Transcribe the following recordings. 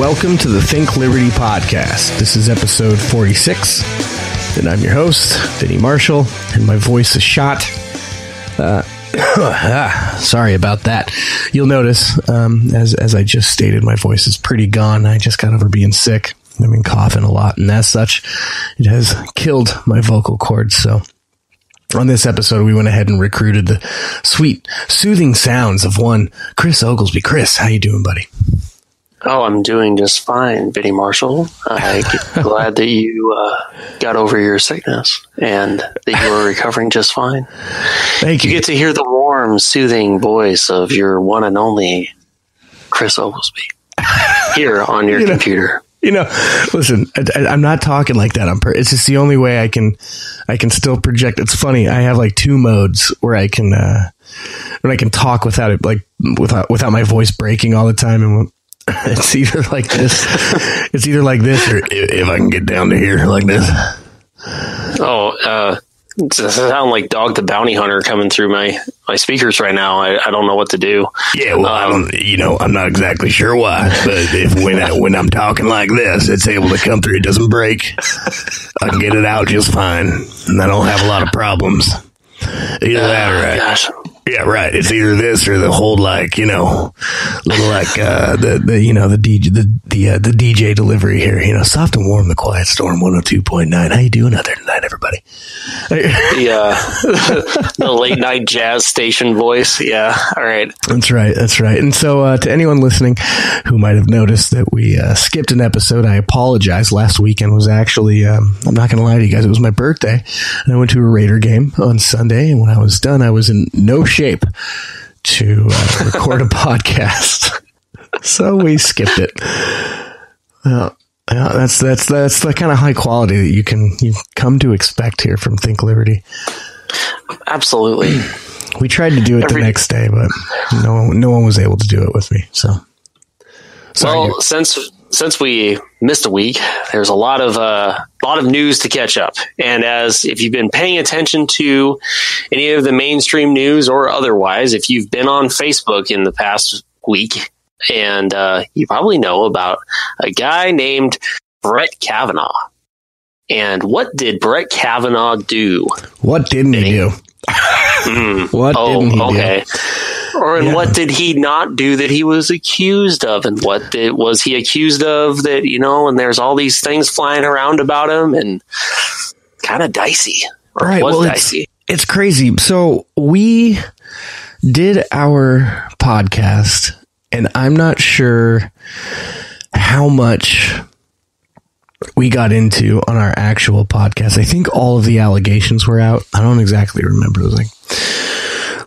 welcome to the Think Liberty podcast. This is episode 46, and I'm your host, Vinny Marshall, and my voice is shot. Sorry about that. You'll notice, as I just stated, my voice is pretty gone. I just got over being sick. I've been coughing a lot, and as such, it has killed my vocal cords, so... On this episode, we went ahead and recruited the sweet, soothing sounds of one Chris Oglesby. Chris, how you doing, buddy? Oh, I'm doing just fine, Vinny Marshall. I'm glad that you got over your sickness and that you were recovering just fine. Thank you. You get to hear the warm, soothing voice of your one and only Chris Oglesby here on your computer. Listen, I'm not talking like that. It's just the only way I can still project. It's funny. I have like two modes where I can talk without it, like without my voice breaking all the time. And it's either like this, or if I can get down to here like this. It sounds like Dog the Bounty Hunter coming through my speakers right now. I don't know what to do. Yeah, well, I'm not exactly sure why, but when I'm talking like this, it's able to come through. It doesn't break. I can get it out just fine, and I don't have a lot of problems. Either that or right. Gosh. Yeah, right. It's either this or the whole the DJ delivery here. Soft and warm, the quiet storm, 102.9. How you doing out there tonight, everybody? The late night jazz station voice. Yeah, all right. That's right. And so to anyone listening who might have noticed that we skipped an episode, I apologize. Last weekend was actually, I'm not going to lie to you guys, it was my birthday, and I went to a Raider game on Sunday, and when I was done, I was in no shape to record a podcast, so we skipped it. That's the kind of high quality that you come to expect here from Think Liberty. Absolutely. We tried to do it the next day, but no one was able to do it with me. So, well, since we missed a week, there's a lot of news to catch up. And if you've been paying attention to any of the mainstream news or otherwise, if you've been on Facebook in the past week, and you probably know about a guy named Brett Kavanaugh. And what did Brett Kavanaugh do? What didn't he do? What didn't he do? What did he not do that he was accused of? And what was he accused of that, and there's all these things flying around about him and kind of dicey. Right. Well, dicey. It's crazy. So we did our podcast, and I'm not sure how much we got into on our actual podcast. I think all of the allegations were out. I don't exactly remember. It was like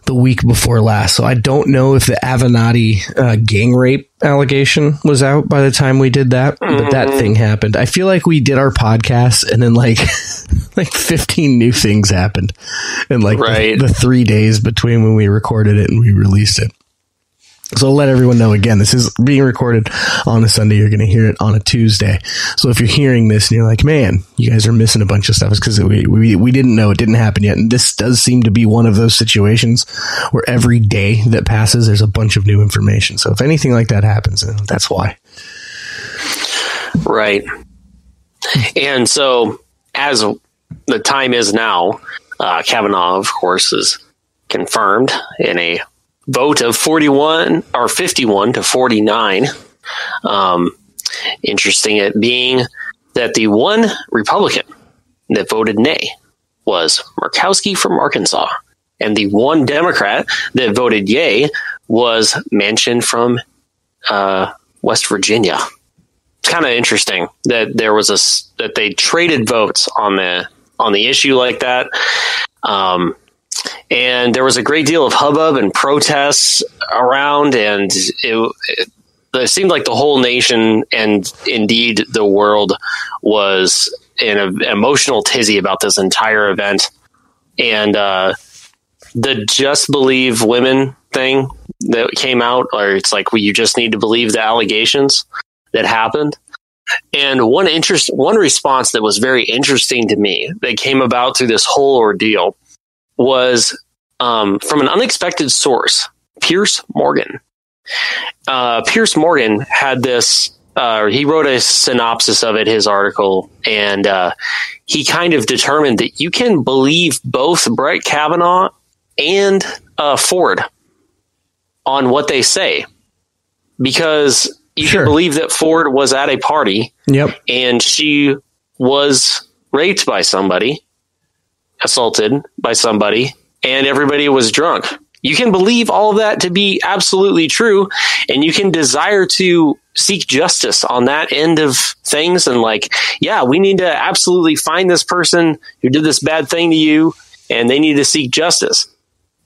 the week before last. So I don't know if the Avenatti gang rape allegation was out by the time we did that, but that thing happened. I feel like we did our podcast and then like 15 new things happened in the 3 days between when we recorded it and we released it. So I'll let everyone know again, this is being recorded on a Sunday. You're going to hear it on a Tuesday. So if you're hearing this and you're like, man, you guys are missing a bunch of stuff, it's because we didn't know, it didn't happen yet. And this does seem to be one of those situations where every day that passes, there's a bunch of new information. So if anything like that happens, that's why. Right. And so as the time is now, Kavanaugh, of course, is confirmed in a vote of 51 to 49. Interesting it being that the one Republican that voted nay was Murkowski from Arkansas, and the one Democrat that voted yay was Manchin from West Virginia. It's kind of interesting that that they traded votes on the issue like that. And there was a great deal of hubbub and protests around, and it seemed like the whole nation and indeed the world was in an emotional tizzy about this entire event. And the just believe women thing that came out, or it's like, well, you just need to believe the allegations that happened. And one response that was very interesting to me that came about through this whole ordeal was from an unexpected source, Piers Morgan. Piers Morgan had this he wrote a synopsis of it, his article, and he kind of determined that you can believe both Brett Kavanaugh and Ford on what they say, because you can believe that Ford was at a party, and she was raped by somebody, assaulted by somebody, and everybody was drunk. You can believe all of that to be absolutely true, and you can desire to seek justice on that end of things. And we need to absolutely find this person who did this bad thing to you, and they need to seek justice.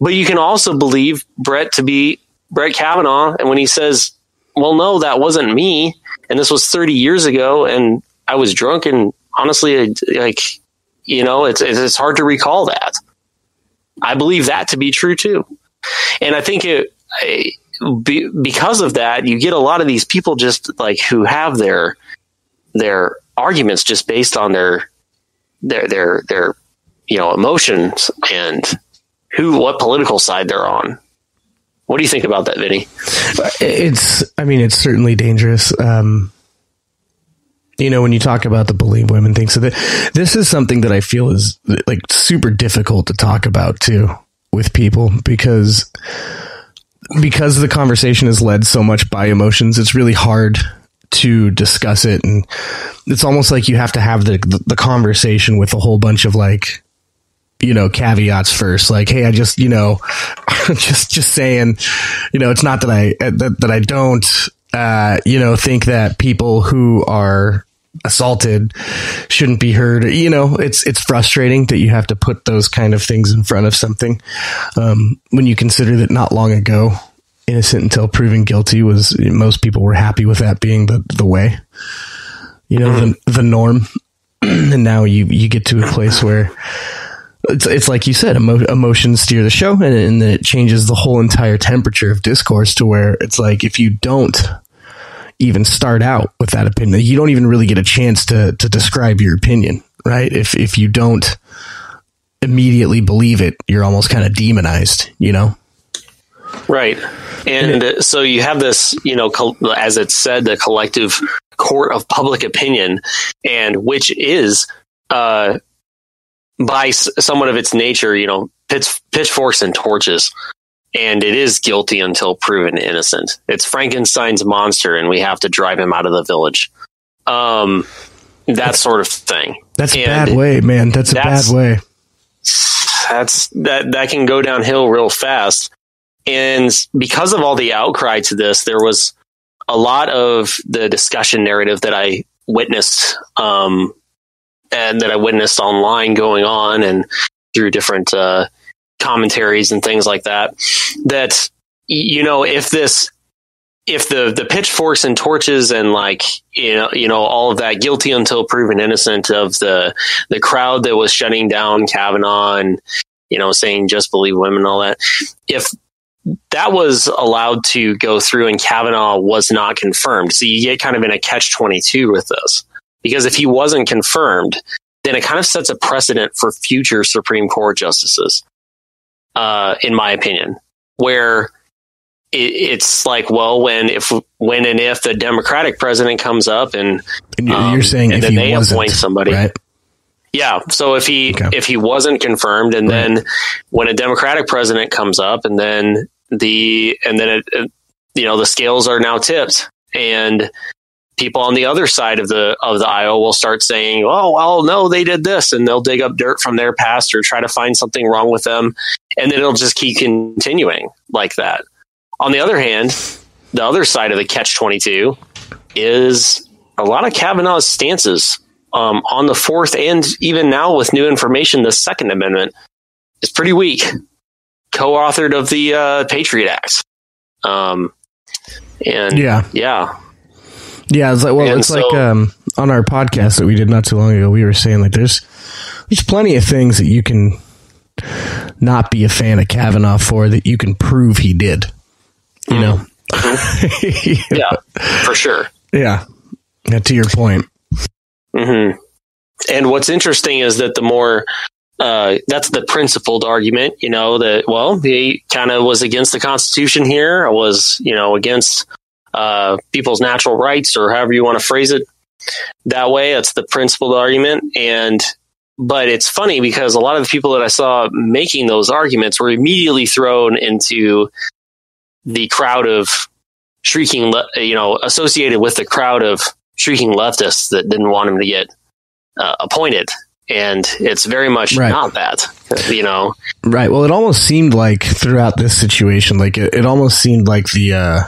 But you can also believe Brett to be Brett Kavanaugh, and when he says, well, no, that wasn't me, and this was 30 years ago, and I was drunk, and honestly, it's hard to recall that. I believe that to be true too. And I think because of that, you get a lot of these people just who have their arguments just based on their emotions and what political side they're on. What do you think about that, Vinny? It's certainly dangerous. When you talk about the bullying women thing, so this is something that I feel is super difficult to talk about too with people, because the conversation is led so much by emotions. It's really hard to discuss it, and it's almost like you have to have the conversation with a whole bunch of caveats first. Hey, I just just saying, it's not that I don't think that people who are assaulted shouldn't be heard. It's frustrating that you have to put those kind of things in front of something, when you consider that not long ago, innocent until proven guilty most people were happy with that being the way, the norm. And now you get to a place where it's like you said, emotions steer the show, and it changes the whole entire temperature of discourse to where it's if you don't even start out with that opinion, you don't even really get a chance to describe your opinion, right? If you don't immediately believe it, you're almost kind of demonized, Right. And so you have this, as it's said, the collective court of public opinion, and which is, by somewhat of its nature, pitchforks and torches. And it is guilty until proven innocent. It's Frankenstein's monster, and we have to drive him out of the village. That sort of thing. That's a bad way, man. That's a bad way. That can go downhill real fast. And because of all the outcry to this, there was a lot of the discussion narrative that I witnessed, and that I witnessed online going on and through different commentaries and things like that, if the pitchforks and torches and all of that guilty until proven innocent of the crowd that was shutting down Kavanaugh and saying just believe women and all that, if that was allowed to go through and Kavanaugh was not confirmed, so you get kind of in a catch-22 with this, because if he wasn't confirmed, then it kind of sets a precedent for future Supreme Court justices. In my opinion, where it's when and if the Democratic president comes up and you're saying and if then they wasn't, appoint somebody, right? Yeah. So if he wasn't confirmed, and then when a Democratic president comes up, and then the scales are now tipped, and people on the other side of the aisle will start saying, oh, well, no, they did this, and they'll dig up dirt from their past or try to find something wrong with them. And then it'll just keep continuing like that. On the other hand, the other side of the catch-22 is a lot of Kavanaugh's stances on the Fourth, and even now with new information, the Second Amendment is pretty weak. Co-authored of the Patriot Act. Yeah, it's on our podcast that we did not too long ago, we were saying there's plenty of things that you can not be a fan of Kavanaugh for that you can prove he did. Yeah, for sure. Yeah, to your point. Mm-hmm. And what's interesting is that the more that's the principled argument, that he kind of was against the Constitution here, was against people's natural rights, or however you want to phrase it that way. That's the principled argument. But it's funny because a lot of the people that I saw making those arguments were immediately thrown into the crowd of shrieking, associated with the crowd of shrieking leftists that didn't want him to get appointed. And it's very much not that, Right. Well, it almost seemed like throughout this situation, like it almost seemed like the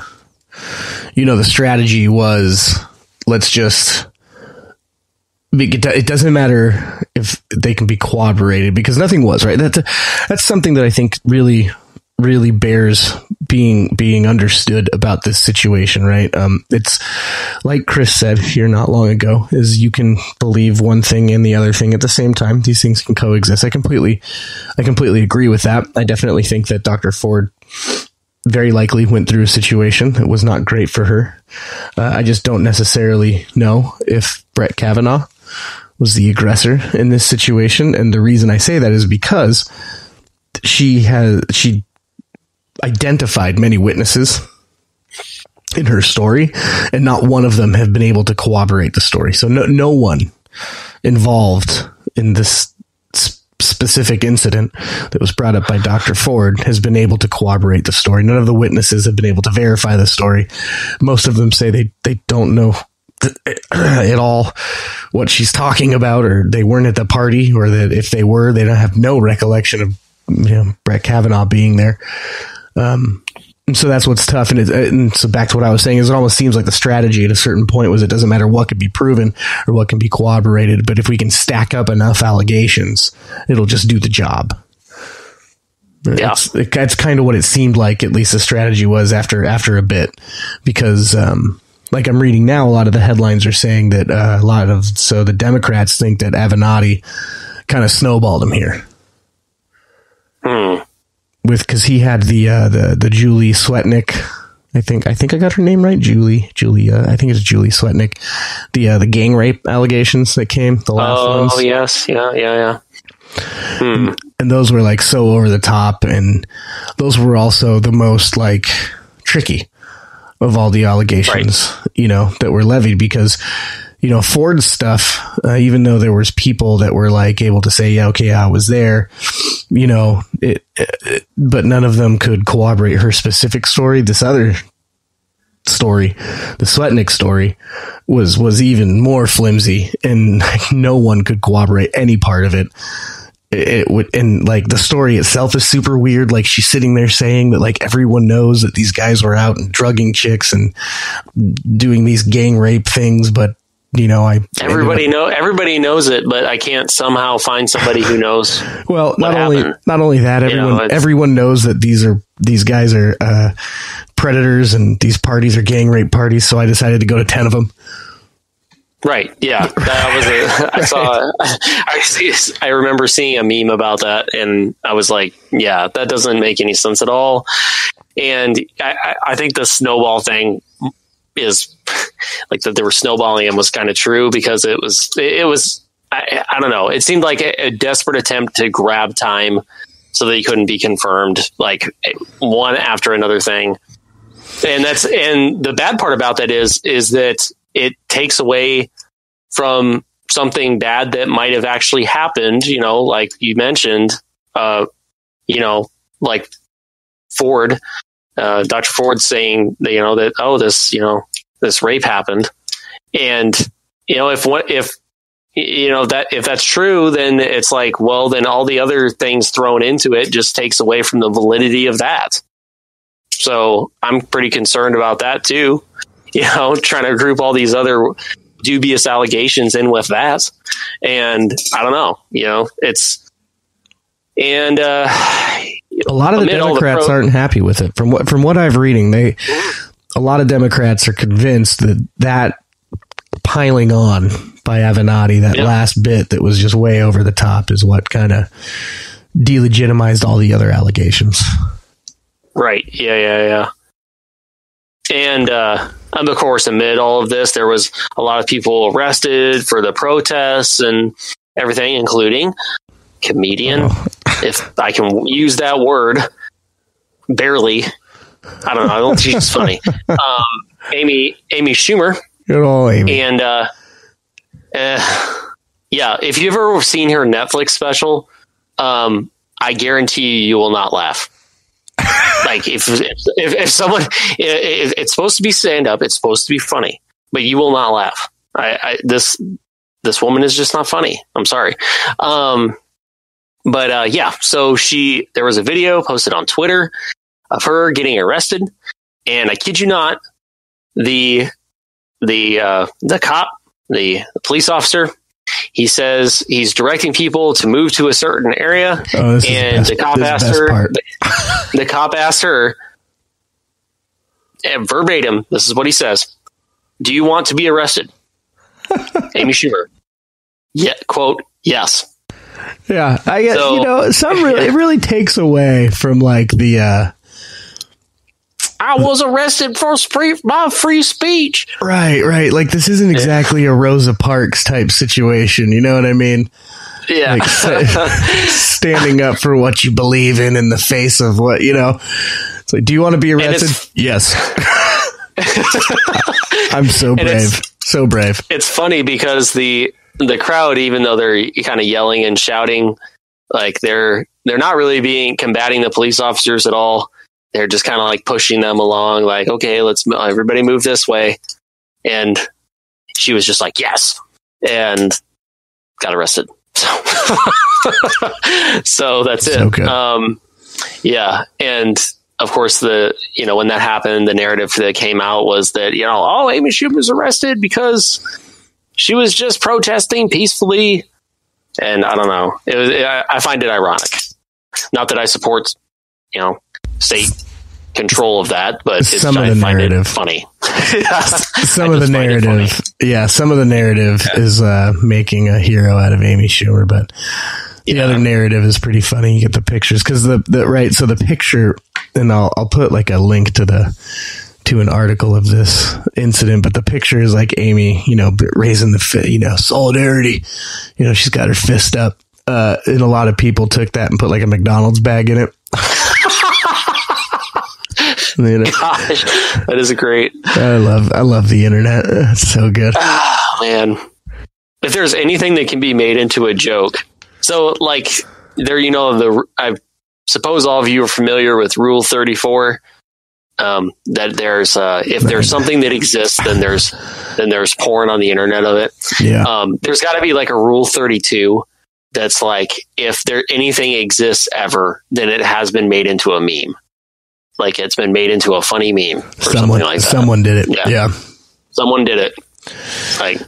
strategy was, let's just, it doesn't matter if they can be corroborated, because nothing was, right. That's something that I think really, really bears being understood about this situation, right? It's like Chris said here not long ago, is you can believe one thing and the other thing at the same time. These things can coexist. I completely agree with that. I definitely think that Dr. Ford very likely went through a situation that was not great for her. I just don't necessarily know if Brett Kavanaugh was the aggressor in this situation. And the reason I say that is because she identified many witnesses in her story, and not one of them have been able to corroborate the story. So no one involved in this specific incident that was brought up by Dr. Ford has been able to corroborate the story. None of the witnesses have been able to verify the story. Most of them say they don't know at all what she's talking about, or they weren't at the party, or that if they were, they don't have no recollection of Brett Kavanaugh being there. And so that's what's tough. And so back to what I was saying is, it almost seems like the strategy at a certain point was, it doesn't matter what can be proven or what can be corroborated, but if we can stack up enough allegations, it'll just do the job. Yeah. That's kind of what it seemed like, at least the strategy was after a bit, because, like I'm reading now, a lot of the headlines are saying that, the Democrats think that Avenatti kind of snowballed him here. Because he had the Julie Swetnick, I think I got her name right, Julie. I think it's Julie Swetnick. The gang rape allegations that came, the last ones. Oh yes, yeah. And those were like so over the top, and those were also the most like tricky of all the allegations, that were levied, because Ford's stuff, even though there was people that were like able to say, yeah, okay, I was there, but none of them could corroborate her specific story. This other story, the Swetnick story, was even more flimsy, and no one could corroborate any part of it. And like the story itself is super weird. Like she's sitting there saying that like everyone knows that these guys were out and drugging chicks and doing these gang rape things, but everybody knows it, but I can't somehow find somebody who knows. Well, not only that, everyone knows that these guys are predators, and these parties are gang rape parties. So I decided to go to 10 of them. Right. Yeah. I remember seeing a meme about that, and I was like, yeah, that doesn't make any sense at all. And I think the snowball thing is like that they were snowballing him was kind of true, because it was, I don't know. It seemed like a desperate attempt to grab time so that he couldn't be confirmed, like one after another thing. And the bad part about that is that it takes away from something bad that might have actually happened, like you mentioned, like Ford, Dr. Ford saying that, this rape happened. And, if that's true, then it's like, well, then all the other things thrown into it just takes away from the validity of that. So I'm pretty concerned about that too. Trying to group all these other dubious allegations in with that. And I don't know, a lot of the Democrats aren't happy with it. From what I've reading, a lot of Democrats are convinced that piling on by Avenatti, that last bit that was just way over the top, is what kind of delegitimized all the other allegations. Right. Yeah. And of course, amid all of this, there was a lot of people arrested for the protests and everything, including comedian, if I can use that word, barely. I don't know. I don't think she's funny. Amy Schumer. Good old Amy. And yeah, if you've ever seen her Netflix special, I guarantee you will not laugh. Like if someone, it's supposed to be stand up, it's supposed to be funny, but you will not laugh. This woman is just not funny. I'm sorry. But yeah, so there was a video posted on Twitter of her getting arrested, and I kid you not, the cop, the police officer, he says he's directing people to move to a certain area, and the cop asked her, verbatim, this is what he says: "Do you want to be arrested?" Amy Schumer, yeah, quote, "Yes." Yeah, I guess, it really takes away from like the I was arrested for my free speech. Right. Like, this isn't exactly a Rosa Parks type situation. You know what I mean? Yeah. Like, standing up for what you believe in the face of what, It's like, do you want to be arrested? Yes. I'm so brave. So brave. It's funny because the crowd, even though they're kind of yelling and shouting, like they're not really combating the police officers at all. They're just kind of like pushing them along, like, okay, let's everybody move this way. And she was just like, yes, and got arrested. So that's it. Okay. Yeah. And of course when that happened, the narrative that came out was that, Amy Schumer was arrested because she was just protesting peacefully. And I don't know. I find it ironic. Not that I support, state control of that, but some of the narrative funny. Some of the narrative is making a hero out of Amy Schumer, but the other narrative is pretty funny. You get the pictures because so the picture, and I'll put like a link to an article of this incident, but the picture is like Amy, raising the fist, solidarity. She's got her fist up, and a lot of people took that and put like a McDonald's bag in it. Gosh, that is great. I love the internet. It's so good. Oh, man. If there's anything that can be made into a joke, so like there, I suppose all of you are familiar with Rule 34. That there's if there's something that exists, then there's porn on the internet of it. Yeah. There's got to be like a Rule 32 that's like, if anything exists ever, then it has been made into a meme. Like it's been made into a funny meme or something like that. Someone did it. Yeah. Someone did it. Like,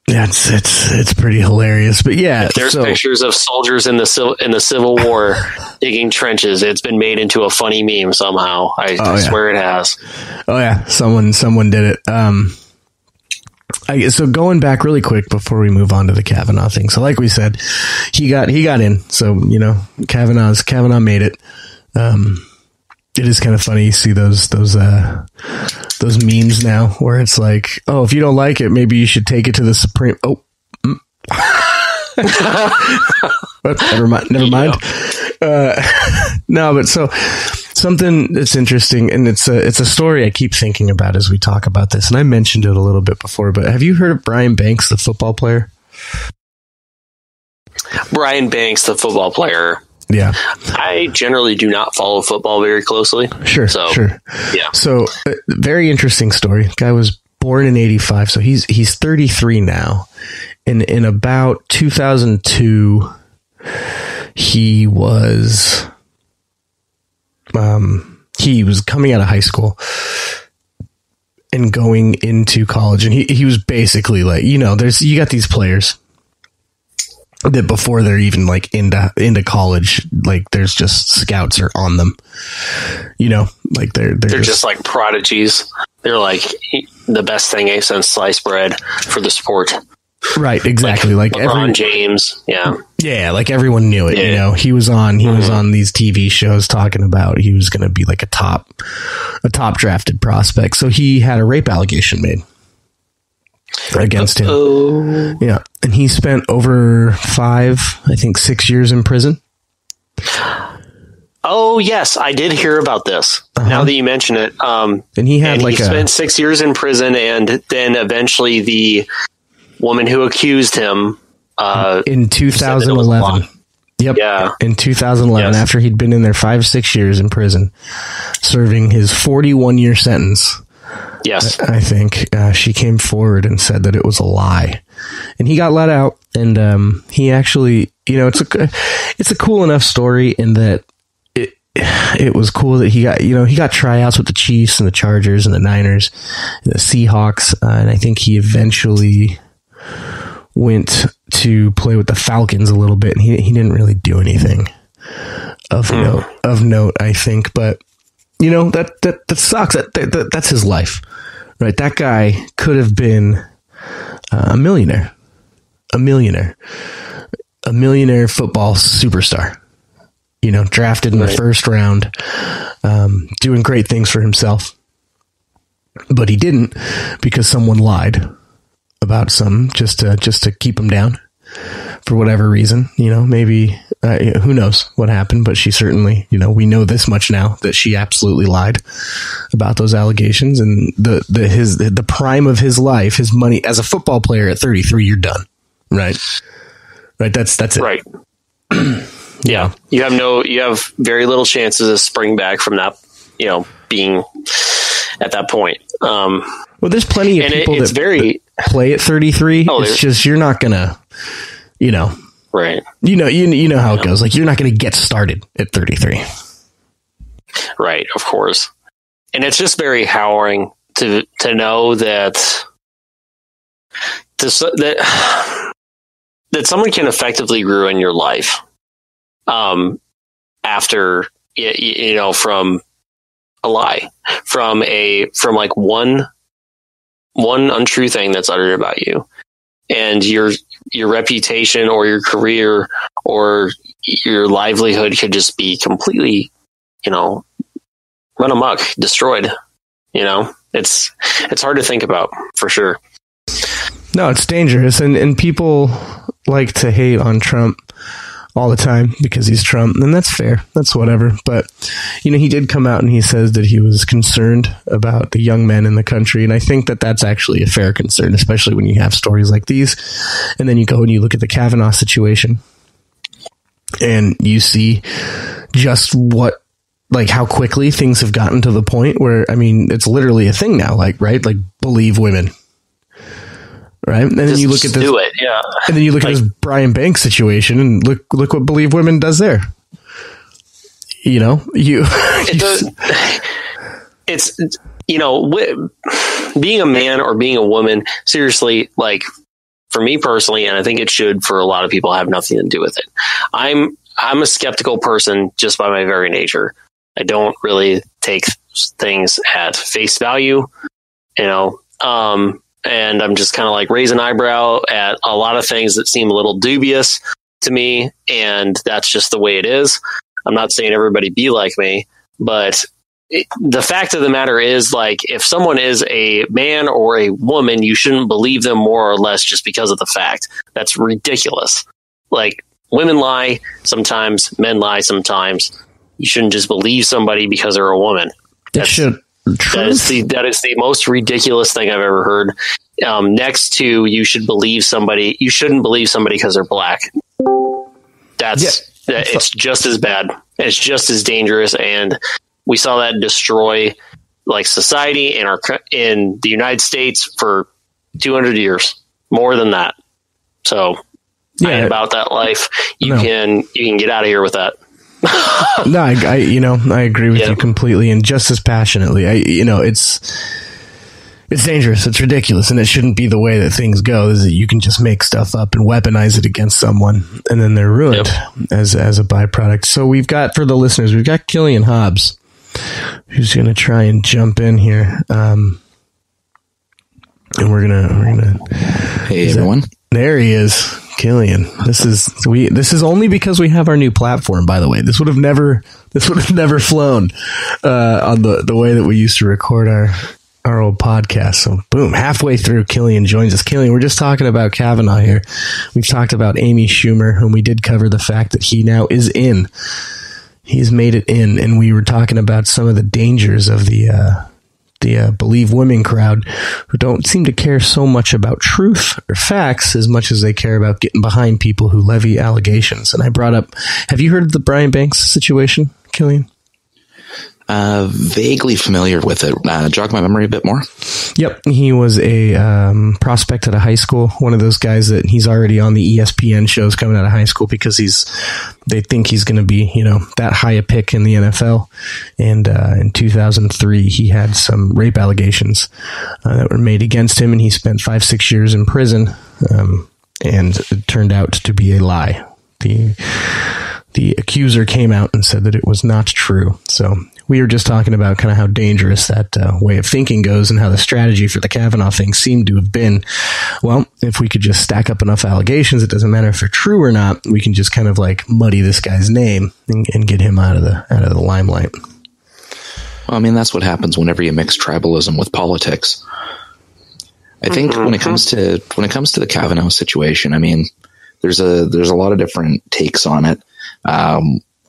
yeah, it's pretty hilarious. But yeah, if there's pictures of soldiers in the Civil War digging trenches, it's been made into a funny meme somehow. I swear it has. Oh yeah, someone did it. So going back really quick before we move on to the Kavanaugh thing. So like we said, he got in. So Kavanaugh made it. It is kind of funny. You see those memes now where it's like, oh, if you don't like it, maybe you should take it to the Supreme. Oh, never mind. No, but so something that's interesting, and it's a story I keep thinking about as we talk about this. And I mentioned it a little bit before, but have you heard of Brian Banks, the football player? Brian Banks, the football player. Yeah. I generally do not follow football very closely. Sure. Yeah. So very interesting story. Guy was born in 1985. So he's 33 now. And in about 2002, he was coming out of high school and going into college. And he was basically like, you got these players that before they're even like into college, like there's just scouts are on them, like they're just like prodigies. They're like the best thing since sliced bread for the sport. Right. Exactly. Like LeBron James. Yeah. Yeah. Like everyone knew it, he was on these TV shows talking about, he was going to be like a top drafted prospect. So he had a rape allegation made against him. Oh. Yeah. And he spent over 6 years in prison. Oh yes, I did hear about this. Now that you mention it, and he had he spent 6 years in prison, and then eventually the woman who accused him in 2011. Yep. Yeah. In 2011, after he'd been in there 5-6 years in prison, serving his 41-year sentence. Yes. I think she came forward and said that it was a lie, and he got let out. And he actually, it's a cool enough story in that it was cool that he got tryouts with the Chiefs and the Chargers and the Niners and the Seahawks, and I think he eventually went to play with the Falcons a little bit, and he didn't really do anything of note, I think. But that sucks. That's his life, right? That guy could have been a millionaire football superstar. Drafted in the first round, doing great things for himself. But he didn't, because someone lied about just to keep him down for whatever reason. Maybe who knows what happened, but she certainly, we know this much now, that she absolutely lied about those allegations. And the prime of his life, his money as a football player at 33, you're done. Right. That's it. Right. Yeah. You have very little chances to spring back from that, being at that point. Well, there's plenty of people that play at 33. It's just, you're not gonna, right. You know how it goes. Like, you're not going to get started at 33. Right. Of course. And it's just very harrowing to know that someone can effectively ruin your life. After, from a lie, from like one untrue thing that's uttered about you, and your reputation or your career or your livelihood could just be completely, run amok, destroyed. It's hard to think about, for sure. No, it's dangerous. And people like to hate on Trump all the time because he's Trump, and that's fair. That's whatever. But, he did come out and he says that he was concerned about the young men in the country. And I think that that's actually a fair concern, especially when you have stories like these. And then you go and you look at the Kavanaugh situation and you see just how quickly things have gotten to the point where, it's literally a thing now, right? Like, believe women. Right. And then you look at this, do it. Yeah. And then you look at this Brian Banks situation, and look what Believe Women does there. Being a man or being a woman, seriously, like, for me personally, and I think it should for a lot of people, have nothing to do with it. I'm a skeptical person just by my very nature. I don't really take things at face value, and I'm just kind of like raise an eyebrow at a lot of things that seem a little dubious to me. And that's just the way it is. I'm not saying everybody be like me, but the fact of the matter is, like, if someone is a man or a woman, you shouldn't believe them more or less just because of the fact. That's ridiculous. Like, women lie sometimes, men lie sometimes. You shouldn't just believe somebody because they're a woman. That is the most ridiculous thing I've ever heard. Next to you shouldn't believe somebody because they're black. It's just as bad. It's just as dangerous, and we saw that destroy like society in the United States for 200 years, more than that. So, I ain't about that life. You can get out of here with that. No, I agree with you completely, and just as passionately. It's dangerous. It's ridiculous, and it shouldn't be the way that things go. Is that you can just make stuff up and weaponize it against someone, and then they're ruined as a byproduct. So for the listeners, we've got Killian Hobbs, who's going to try and jump in here, and we're gonna. Hey everyone, there he is. Killian, this is only because we have our new platform, by the way. This would have never flown on the way that we used to record our old podcast. So boom, halfway through, Killian joins us. Killian, we're just talking about Kavanaugh here. We've talked about Amy Schumer, whom we did cover the fact that he now is in He's made it in, and we were talking about some of the dangers of the Believe Women crowd, who don't seem to care so much about truth or facts as much as they care about getting behind people who levy allegations. And I brought up, have you heard of the Brian Banks situation, Killian? Vaguely familiar with it. Jog my memory a bit more. Yep. He was a prospect at a high school. One of those guys that he's already on the ESPN shows coming out of high school because they think he's going to be, that high a pick in the NFL. And in 2003, he had some rape allegations that were made against him, and he spent 5-6 years in prison. And it turned out to be a lie. The accuser came out and said that it was not true. So we were just talking about kind of how dangerous that way of thinking goes, and how the strategy for the Kavanaugh thing seemed to have been, well, if we could just stack up enough allegations, it doesn't matter if they're true or not, we can just kind of like muddy this guy's name and get him out of the limelight. Well, I mean, that's what happens whenever you mix tribalism with politics. I think when it comes to the Kavanaugh situation, I mean, there's a lot of different takes on it.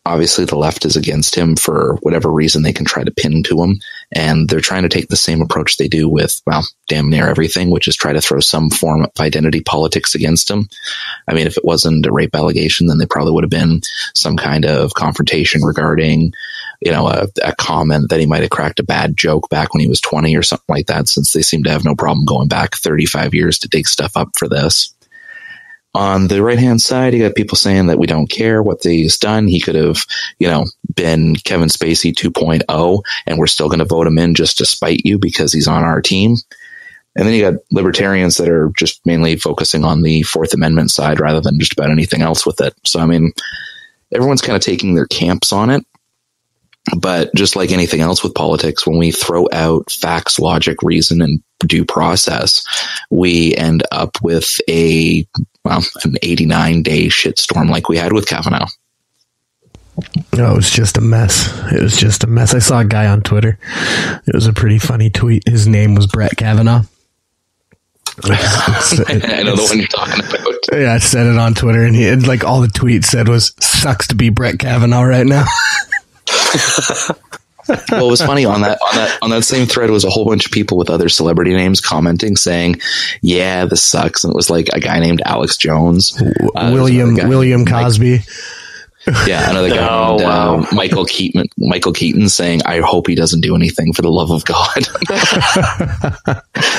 Obviously the left is against him for whatever reason they can try to pin to him. And they're trying to take the same approach they do with, well, damn near everything, which is try to throw some form of identity politics against him. I mean, if it wasn't a rape allegation, then they probably would have been some kind of confrontation regarding, a comment that he might have cracked a bad joke back when he was 20 or something like that, since they seem to have no problem going back 35 years to dig stuff up for this. On the right-hand side, you got people saying that we don't care what he's done. He could have, been Kevin Spacey 2.0, and we're still going to vote him in just to spite you because he's on our team. And then you got libertarians that are just mainly focusing on the Fourth Amendment side rather than just about anything else with it. So, I mean, everyone's kind of taking their camps on it. But just like anything else with politics, when we throw out facts, logic, reason, and due process, we end up with an 89-day shitstorm like we had with Kavanaugh. Oh, it was just a mess. I saw a guy on Twitter. It was a pretty funny tweet. His name was Brett Kavanaugh. I know the one you're talking about. Yeah, I said it on Twitter, and like all the tweet said was, "Sucks to be Brett Kavanaugh right now." Well, it was funny on that same thread was a whole bunch of people with other celebrity names commenting saying, "Yeah, this sucks." And it was like a guy named Alex Jones, William Cosby. Yeah, another guy named Michael Keaton saying, "I hope he doesn't do anything for the love of God."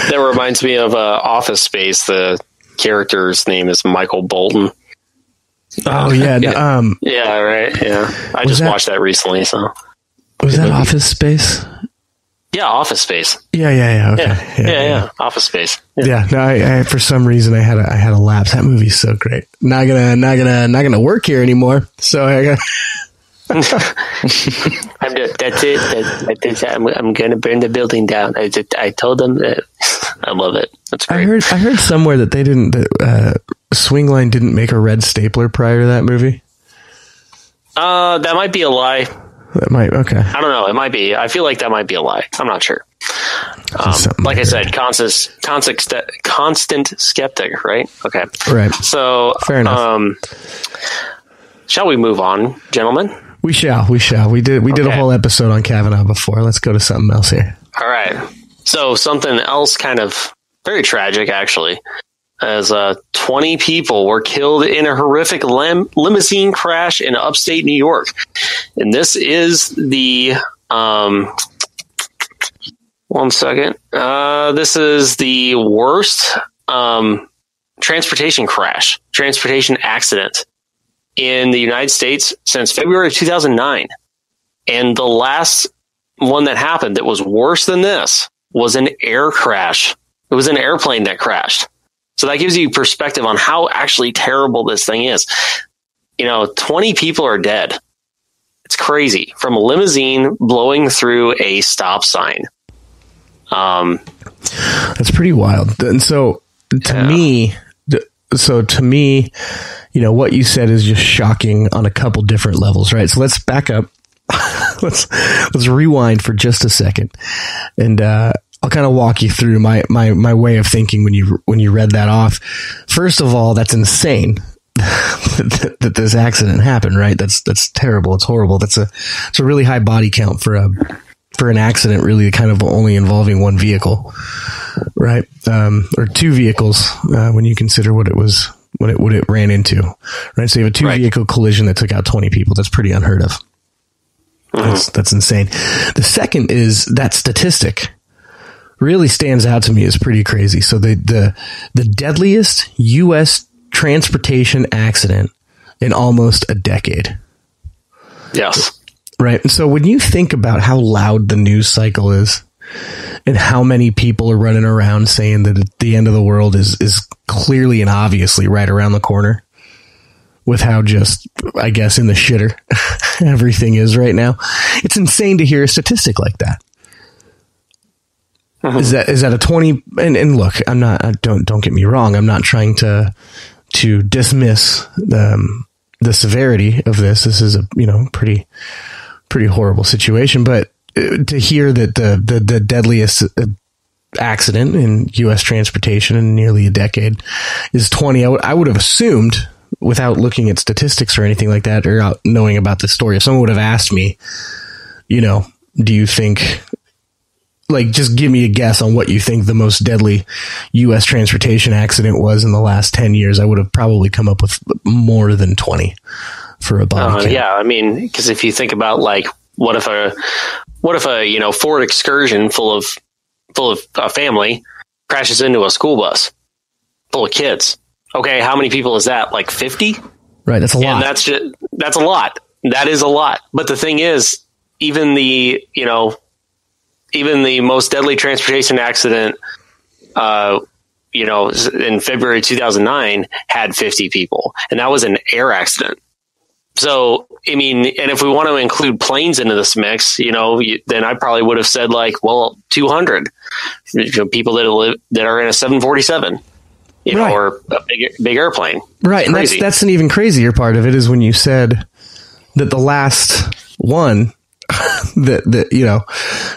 That reminds me of Office Space. The character's name is Michael Bolton. Oh yeah, yeah, right. Yeah, I just watched that recently. So was that Office Space? Yeah, Office Space. Yeah. Okay. Yeah. Office Space. Yeah. No, I for some reason I had a lapse. That movie's so great. Not gonna work here anymore. So I got. That's it. I'm gonna burn the building down. I told them that. I love it. That's great. I heard somewhere that they didn't. Swingline didn't make a red stapler prior to that movie. That might be a lie. That might, okay. I don't know. It might be. I feel like that might be a lie. I'm not sure. Like I said, constant skeptic, right? Okay. Right. So, fair enough. Shall we move on, gentlemen? We shall. We did a whole episode on Kavanaugh before. Let's go to something else here. All right. So something else kind of very tragic, actually, as 20 people were killed in a horrific limousine crash in upstate New York. And this is the... one second. This is the worst transportation accident in the United States since February of 2009. And the last one that happened that was worse than this was an air crash. It was an airplane that crashed. So that gives you perspective on how actually terrible this thing is. 20 people are dead. It's crazy. From a limousine blowing through a stop sign. That's pretty wild. And so to me, what you said is just shocking on a couple different levels, right? So let's back up. let's rewind for just a second, and I'll kind of walk you through my way of thinking when you read that off. First of all, that's insane that this accident happened, right? That's terrible. It's horrible. It's a really high body count for an accident, really kind of only involving one vehicle, right? Or two vehicles, when you consider what it ran into, right? So you have a two vehicle collision that took out 20 people. That's pretty unheard of. That's insane. The second is that statistic really stands out to me as pretty crazy. So the deadliest U.S. transportation accident in almost a decade. Yes. Right. And so when you think about how loud the news cycle is and how many people are running around saying that the end of the world is clearly and obviously right around the corner, with how just, I guess, in the shitter everything is right now, it's insane to hear a statistic like that. Is that a 20? And look, don't get me wrong. I'm not trying to dismiss the severity of this. This is a, pretty horrible situation, but to hear that the deadliest accident in U.S. transportation in nearly a decade is 20, I would have assumed, without looking at statistics or anything like that, or knowing about the story, if someone would have asked me, do you think, just give me a guess on what you think the most deadly U.S. transportation accident was in the last 10 years, I would have probably come up with more than 20 for a body count. Yeah, I mean, because if you think about what if a Ford Excursion full of a family crashes into a school bus full of kids? Okay, how many people is that? 50? Right, that's a lot. And that's a lot. That is a lot. But the thing is, even the most deadly transportation accident, in February 2009 had 50 people, and that was an air accident. So, I mean, and if we want to include planes into this mix, then I probably would have said 200 people that are in a 747. Or a big airplane. Right. And that's an even crazier part of it, is when you said that the last one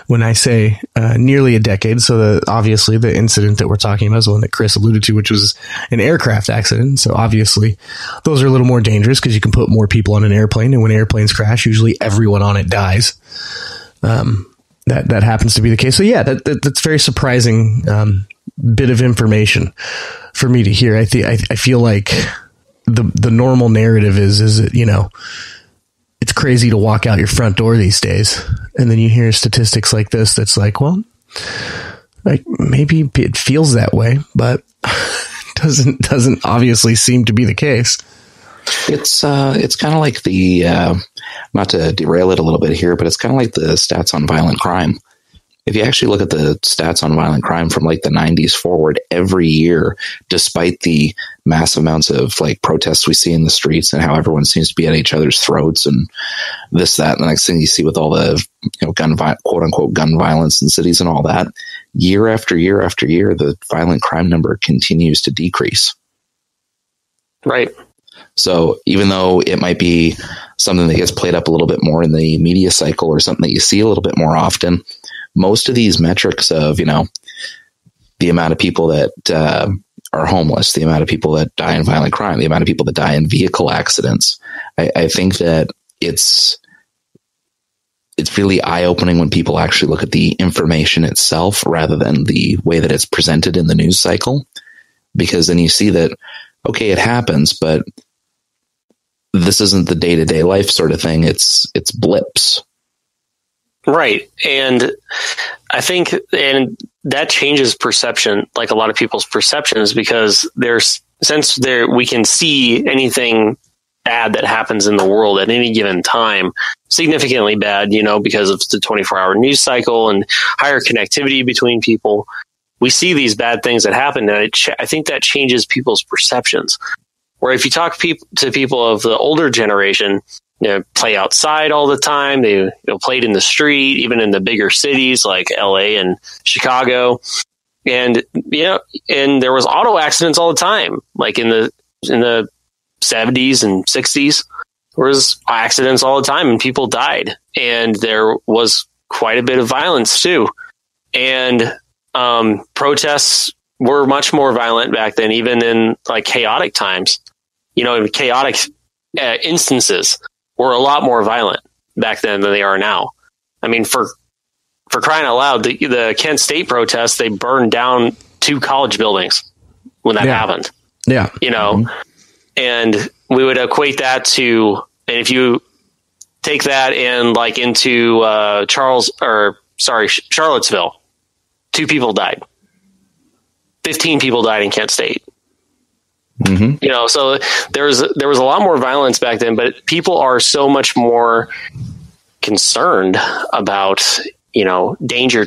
when I say nearly a decade, so obviously the incident that we're talking about is the one that Chris alluded to, which was an aircraft accident. So obviously those are a little more dangerous because you can put more people on an airplane, and when airplanes crash, usually everyone on it dies. That happens to be the case. So yeah, that's very surprising bit of information for me to hear. I feel like the normal narrative is that, it's crazy to walk out your front door these days, and then you hear statistics like this that's maybe it feels that way, but doesn't obviously seem to be the case. It's kind of like the not to derail it a little bit here, but it's kind of like the stats on violent crime. If you actually look at the stats on violent crime from the 90s forward, every year, despite the massive amounts of protests we see in the streets and how everyone seems to be at each other's throats and this, that, and the next thing you see with all the quote unquote gun violence in cities and all that, year after year after year, the violent crime number continues to decrease. Right. So even though it might be something that gets played up a little bit more in the media cycle or something that you see a little bit more often, most of these metrics of, the amount of people that are homeless, the amount of people that die in violent crime, the amount of people that die in vehicle accidents, I think that it's really eye-opening when people actually look at the information itself rather than the way that it's presented in the news cycle, because then you see that, okay, it happens, but this isn't the day-to-day life sort of thing. It's blips. Right. And I think, and that changes perception, a lot of people's perceptions, because we can see anything bad that happens in the world at any given time, significantly bad, because of the 24-hour news cycle and higher connectivity between people. We see these bad things that happen, and I think that changes people's perceptions. Where if you talk to people of the older generation, play outside all the time. They played in the street, even in the bigger cities like LA and Chicago. And, and there was auto accidents all the time. In the 70s and 60s, there was accidents all the time and people died. And there was quite a bit of violence too. And protests were much more violent back then, even in chaotic times. chaotic instances were a lot more violent back then than they are now. I mean, for crying out loud, the Kent State protests, they burned down 2 college buildings when that happened. Yeah. And we would equate that to, and if you take that and like into Charlottesville, 2 people died. 15 people died in Kent State. Mm-hmm. So there was a lot more violence back then, but people are so much more concerned about, danger,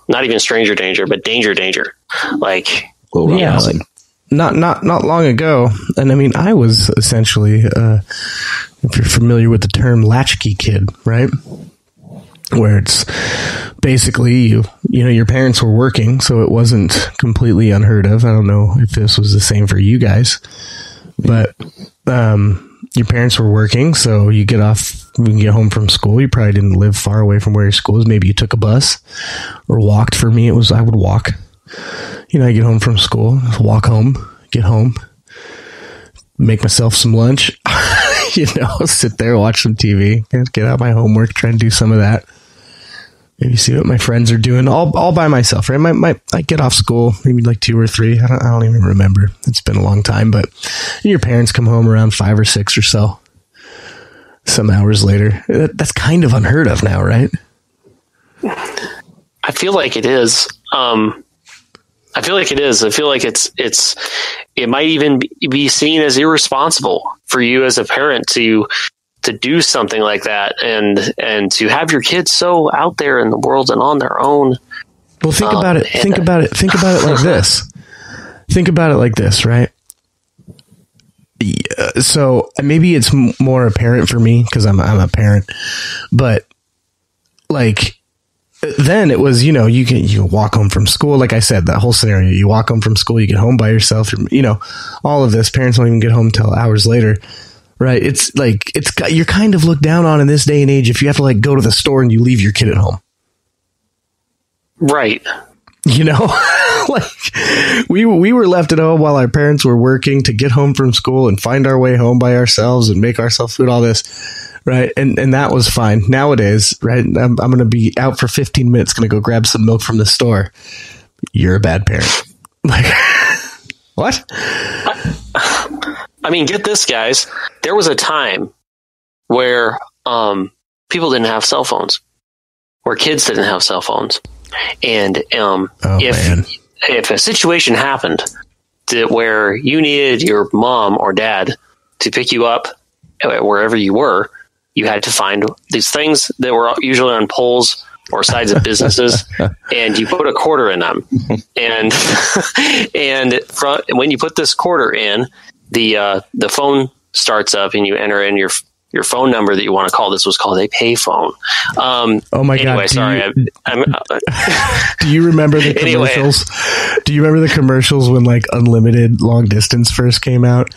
not even stranger danger, but danger. Like, like not long ago. And I mean, I was essentially, if you're familiar with the term latchkey kid, right? Where it's basically your parents were working, so it wasn't completely unheard of. I don't know if this was the same for you guys, but your parents were working, so you get home from school. You probably didn't live far away from where your school is. Maybe you took a bus or walked. For me, I would walk. I get home from school, walk home, get home, make myself some lunch, sit there, watch some TV, get out my homework, try and do some of that. Maybe see what my friends are doing all by myself, right? I get off school, maybe like 2 or 3. I don't even remember. It's been a long time, but your parents come home around 5 or 6 or so, some hours later. That's kind of unheard of now, right? I feel like it is. I feel like it might even be seen as irresponsible for you as a parent to do something like that and to have your kids so out there in the world and on their own. Well, think about it like this. Think about it like this, right? So maybe it's more apparent for me because I'm a parent, but like, then it was, you walk home from school. Like I said, that whole scenario, you walk home from school, you get home by yourself, all of this. Parents don't even get home till hours later, right? It's like, you're kind of looked down on in this day and age if you have to like go to the store and you leave your kid at home. Right. Like we were left at home while our parents were working to get home from school and find our way home by ourselves and make ourselves food, all this. Right. And that was fine. Nowadays, right. I'm going to be out for 15 minutes, going to go grab some milk from the store. You're a bad parent. Like, what? I mean, get this, guys. There was a time where people didn't have cell phones, where kids didn't have cell phones. And if a situation happened where you needed your mom or dad to pick you up wherever you were, you had to find these things that were usually on poles or sides of businesses, and you put a quarter in them. And when you put this quarter in, the phone starts up, and you enter in your phone number that you want to call. This was called a payphone. Oh my God. Anyway, sorry. Do you remember the commercials? Do you remember the commercials when like unlimited long distance first came out?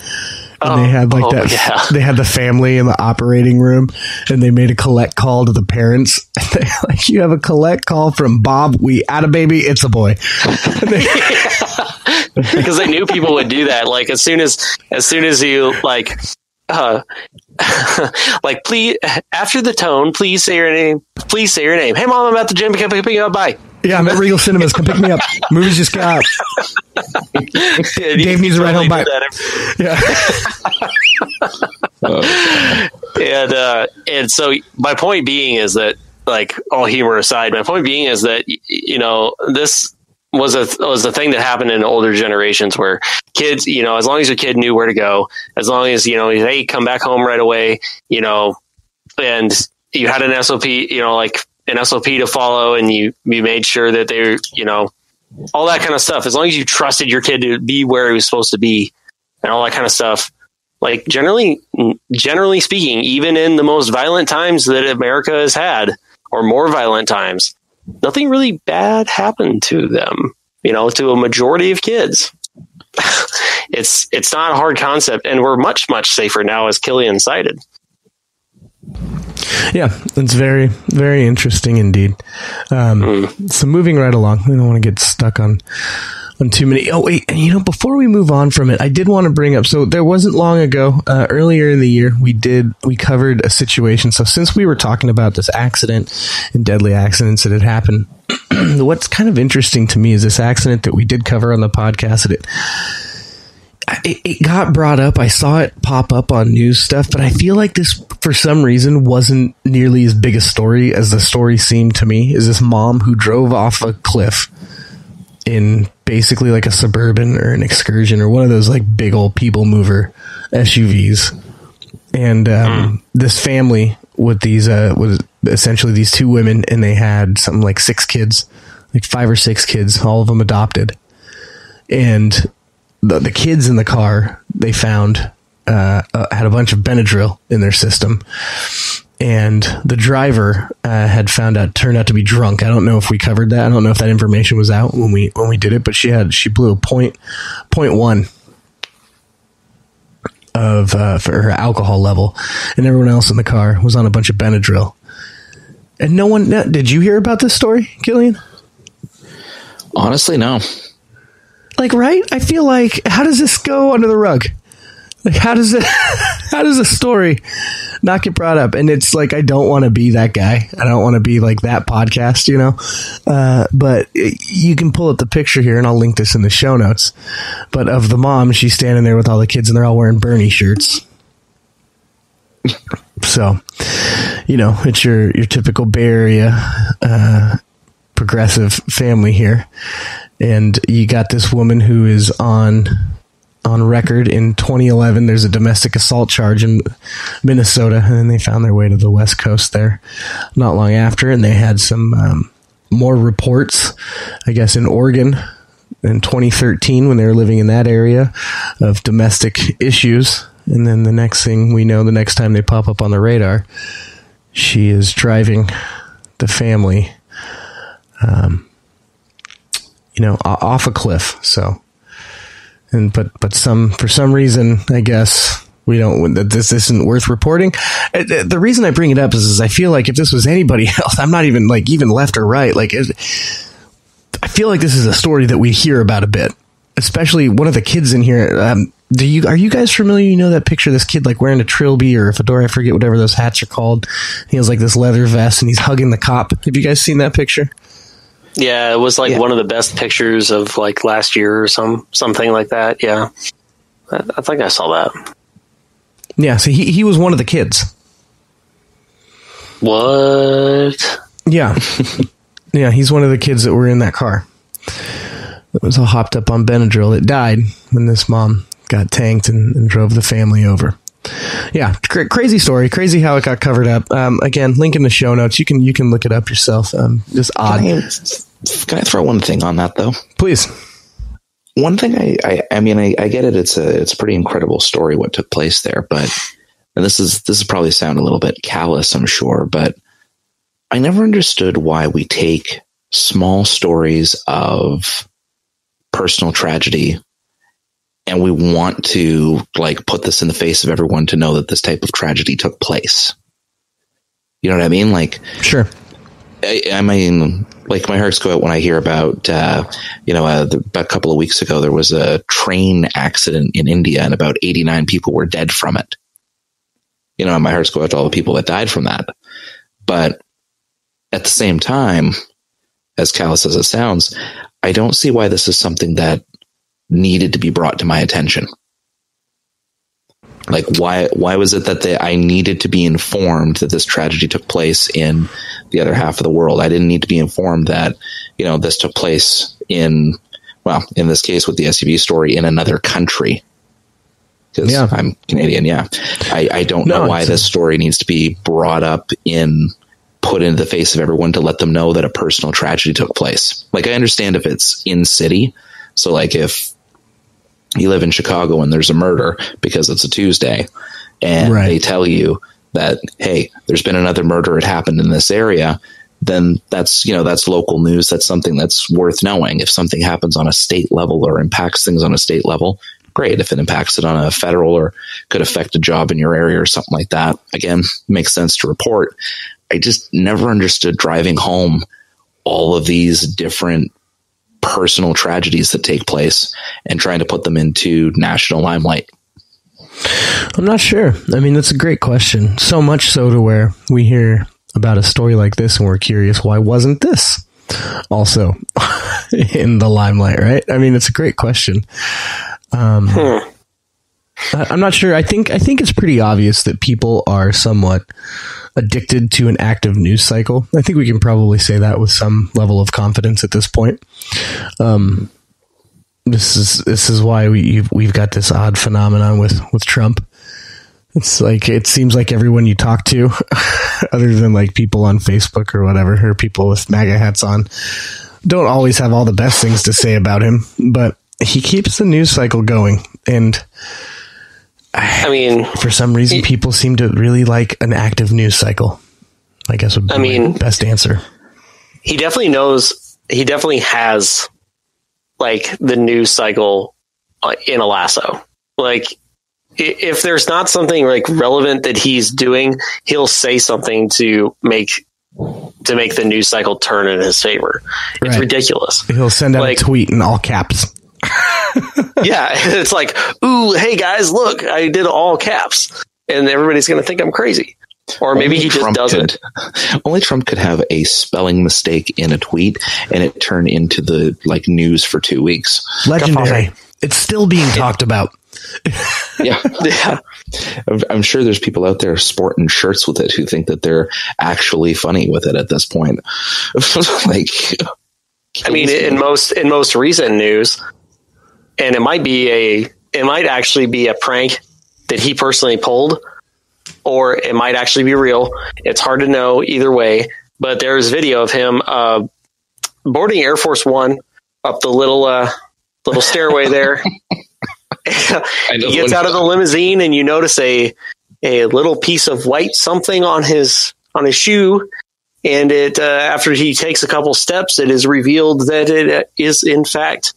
And they had like they had the family in the operating room, and they made a collect call to the parents. They, like, you have a collect call from Bob. We had a baby. It's a boy. Because they knew people would do that. Like as soon as you like, like, please, after the tone, please say your name. Please say your name. Hey, Mom, I'm at the gym. Come pick me up. Bye. Yeah, I'm at Regal Cinemas. Come pick me up. Movies just got out. Dave needs a ride home. Bye. Yeah. And so my point being is that, like, all humor aside, my point being is that, this was a thing that happened in older generations where kids, as long as your kid knew where to go, as long as, hey, come back home right away, and you had an SOP, like an SOP to follow, and you made sure that they, all that kind of stuff. As long as you trusted your kid to be where he was supposed to be and all that kind of stuff, like generally speaking, even in the most violent times that America has had, or more violent times, nothing really bad happened to them, to a majority of kids. It's not a hard concept, and we're much, much safer now, as Killian cited. Yeah, it's very, very interesting indeed. So moving right along, we don't want to get stuck on too many. Oh, wait. And, before we move on from it, I did want to bring up, so there wasn't long ago, earlier in the year, we covered a situation. So since we were talking about this accident and deadly accidents that had happened, what's kind of interesting to me is this accident that we did cover on the podcast. It got brought up. I saw it pop up on news stuff, but I feel like this, for some reason, wasn't nearly as big a story as the story seemed to me. Is this mom who drove off a cliff in basically like a Suburban or an Excursion or one of those like big old people mover SUVs. And this family with these was essentially these two women, and they had something like 6 kids, like 5 or 6 kids, all of them adopted. And the kids in the car they found had a bunch of Benadryl in their system. And the driver turned out to be drunk. I don't know if we covered that. I don't know if that information was out when we did it, but she blew a point 0.1 of for her alcohol level, and everyone else in the car was on a bunch of Benadryl. And no one did you hear about this story, Killian? Honestly, no. Like, right? I feel like, how does this go under the rug? Like, how does a story not get brought up? And it's like, I don't want to be that guy. I don't want to be like that podcast, but you can pull up the picture here, and I'll link this in the show notes. But of the mom, she's standing there with all the kids, and they're all wearing Bernie shirts. So, it's your typical Bay Area progressive family here. And you got this woman who is on record in 2011. There's a domestic assault charge in Minnesota, and then they found their way to the West Coast there not long after. And they had some more reports, I guess, in Oregon in 2013 when they were living in that area of domestic issues. And then the next thing we know, the next time they pop up on the radar, she is driving the family off a cliff. So, but for some reason, I guess this isn't worth reporting. The reason I bring it up is I feel like if this was anybody else, I'm not even like even left or right. Like, I feel like this is a story that we hear about a bit, especially one of the kids in here. Are you guys familiar? That picture of this kid like wearing a trilby or a fedora, I forget whatever those hats are called. He has like this leather vest and he's hugging the cop. Have you guys seen that picture? Yeah, it was like one of the best pictures of like last year or something like that. Yeah, I think I saw that. Yeah, so he was one of the kids. What? Yeah. Yeah, he's one of the kids that were in that car. It was all hopped up on Benadryl. It died when this mom got tanked and drove the family over. Yeah, crazy story. Crazy how it got covered up. Again, link in the show notes. You can look it up yourself. Just odd. Can I throw one thing on that though? Please. One thing I get it. It's a pretty incredible story what took place there, and this is probably sound a little bit callous, I'm sure, but I never understood why we take small stories of personal tragedy and we want to like put this in the face of everyone to know that this type of tragedy took place. You know what I mean? Like, sure. I mean, like my hearts go out when I hear about, about a couple of weeks ago, there was a train accident in India and about 89 people were dead from it. And my hearts go out to all the people that died from that. But at the same time, as callous as it sounds, I don't see why this is something that needed to be brought to my attention. Like, why was it that I needed to be informed that this tragedy took place in the other half of the world? I didn't need to be informed that, this took place in this case with the SUV story in another country. Because I'm Canadian. Yeah. I don't know why this story needs to be brought up put into the face of everyone to let them know that a personal tragedy took place. Like, I understand if it's in city. So like if you live in Chicago and there's a murder because it's a Tuesday and they tell you that, hey, there's been another murder. It happened in this area. Then that's local news. That's something that's worth knowing. If something happens on a state level or impacts things on a state level, great. If it impacts it on a federal or could affect a job in your area or something like that, again, makes sense to report. I just never understood driving home all of these different personal tragedies that take place and trying to put them into national limelight? I'm not sure. I mean, that's a great question. So much so to where we hear about a story like this and we're curious, why wasn't this also in the limelight, right? I mean, it's a great question. I'm not sure. I think it's pretty obvious that people are somewhat addicted to an active news cycle. I think we can probably say that with some level of confidence at this point. This is why we've got this odd phenomenon with Trump. It's like, it seems like everyone you talk to, other than like people on Facebook or whatever, or people with MAGA hats on, don't always have all the best things to say about him, but he keeps the news cycle going. And I mean, for some reason, people seem to really like an active news cycle, I guess would be my best answer. He definitely has like the news cycle in a lasso. Like, if there's not something like relevant that he's doing, he'll say something to make the news cycle turn in his favor. It's ridiculous. He'll send out a tweet in all caps. Yeah, it's like, ooh, hey guys, look, I did all caps, and everybody's going to think I'm crazy. Or maybe he just doesn't. Only Trump could have a spelling mistake in a tweet, and it turn into the like news for 2 weeks. Legendary. It's still being talked about. Yeah. I'm sure there's people out there sporting shirts with it who think that they're actually funny with it at this point. Like, I mean, in most recent news, and it might actually be a prank that he personally pulled, or it might actually be real. It's hard to know either way, but there's video of him boarding Air Force One up the little stairway there. He gets out of the limousine, and you notice a little piece of white something on his shoe. And it after he takes a couple steps, it is revealed that it is in fact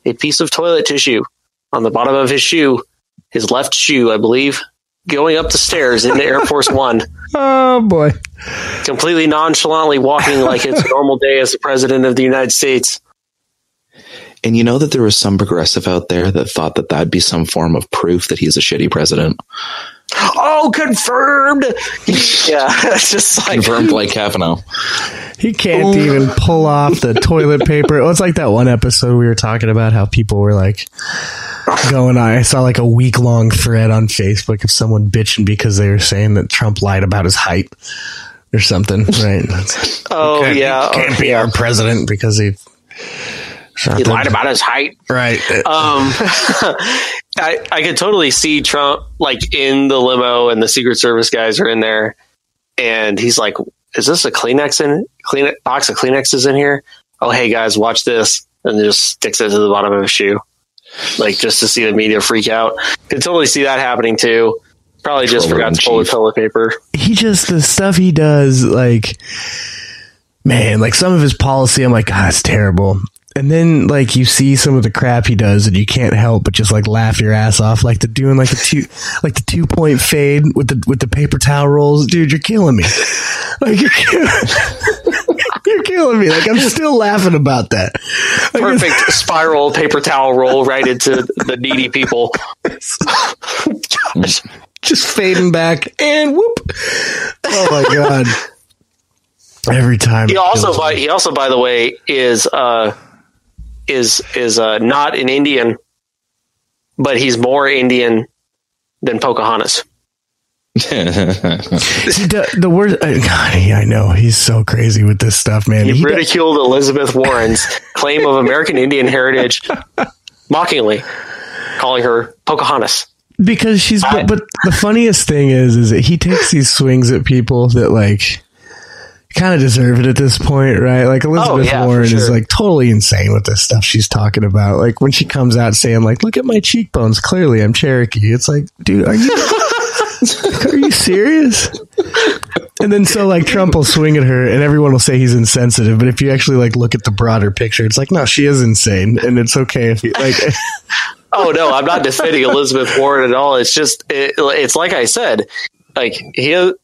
a piece of toilet tissue on the bottom of his shoe, his left shoe, I believe, going up the stairs into Air Force One. Oh boy! Completely nonchalantly walking like it's a normal day as the president of the United States. And you know that there was some progressive out there that thought that that'd be some form of proof that he's a shitty president. Oh, confirmed! Yeah, it's just like confirmed like Kavanaugh. He can't even pull off the toilet paper. Well, it's like that one episode we were talking about how people were like going on. I saw like a week-long thread on Facebook of someone bitching because they were saying that Trump lied about his height or something, right? Oh, yeah. He can't be our president because he lied about his height. Right. I could totally see Trump like in the limo and the Secret Service guys are in there and he's like, is this a box of Kleenexes in here? Oh, hey guys, watch this. And just sticks it to the bottom of his shoe. Like just to see the media freak out. Could totally see that happening too. Probably just forgot to pull the toilet paper. The stuff he does, like, man, like some of his policy, I'm like, God, it's terrible. And then like you see some of the crap he does and you can't help but just like laugh your ass off, like doing like the 2-point fade with the paper towel rolls. Dude, you're killing me. Like you're killing me. Like I'm still laughing about that. Like, perfect spiral paper towel roll right into the needy people. Gosh. Just fading back and whoop. Oh my God. Every time. He also, by the way, is not an Indian, but he's more Indian than Pocahontas. The word, God, I know he's so crazy with this stuff, man. He ridiculed Elizabeth Warren's claim of American Indian heritage, mockingly calling her Pocahontas. Because she's, but the funniest thing is that he takes these swings at people that like kind of deserve it at this point, right? Like Elizabeth Warren is like totally insane with this stuff she's talking about. Like when she comes out saying like, look at my cheekbones. Clearly I'm Cherokee. It's like, dude, are you serious? And then so like Trump will swing at her and everyone will say he's insensitive. But if you actually like look at the broader picture, it's like, no, she is insane. And it's okay if you like, oh no, I'm not defending Elizabeth Warren at all. It's just, it's like I said, he'll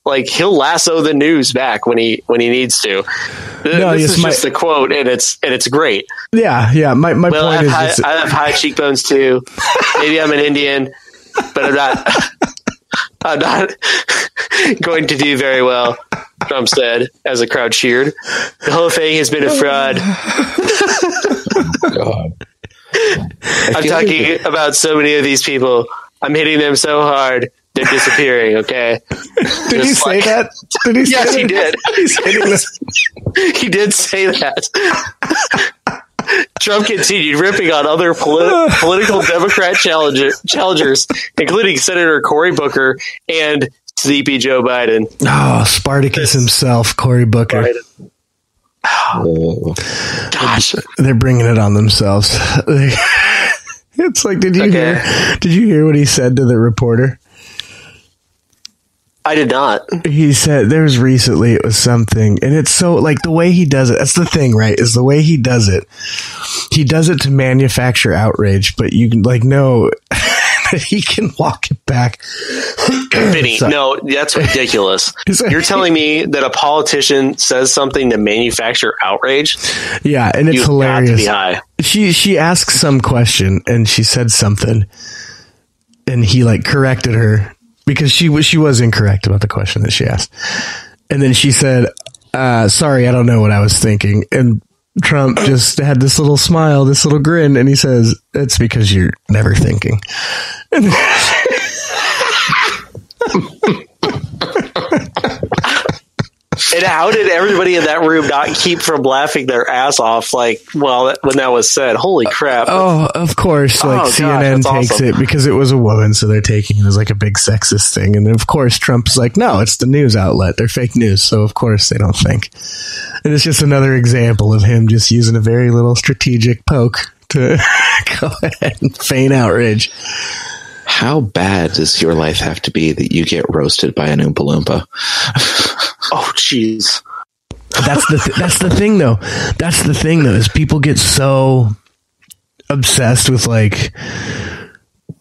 lasso the news back when he needs to. This is just the quote, and it's great. Yeah. My point is, I have high cheekbones too. Maybe I'm an Indian, but I'm not going to do very well, Trump said as the crowd cheered. The whole thing has been a fraud. God. I'm talking about so many of these people. I'm hitting them so hard, they're disappearing, okay? Did he say that? Did he say yes, that? He did. He's hitting them. He did say that. Trump continued ripping on other political Democrat challengers, including Senator Cory Booker and sleepy Joe Biden. Oh, Spartacus himself, Cory Booker. Oh. Gosh, they're bringing it on themselves. It's like, did you hear what he said to the reporter? I did not. He said it was something, and it's so like the way he does it. That's the thing, right? Is the way he does it. He does it to manufacture outrage, but you can know that he can walk it back. Vinny, no, that's ridiculous. You're telling me that a politician says something to manufacture outrage? Yeah, and it's hilarious. Got to be high. She asked some question, and she said something, and he corrected her. Because she was incorrect about the question that she asked. And then she said, sorry, I don't know what I was thinking. And Trump just had this little smile, this little grin, and he says, it's because you're never thinking. And how did everybody in that room not keep from laughing their ass off? When that was said, holy crap! Oh, of course, CNN takes awesome. It because it was a woman, so they're taking it as a big sexist thing. And of course, Trump's like, no, it's the news outlet; they're fake news, so of course they don't think. And it's just another example of him just using a very little strategic poke to go ahead and feign outrage. How bad does your life have to be that you get roasted by an Oompa Loompa? Oh, jeez. That's the thing, though. That's the thing, though, is people get so obsessed with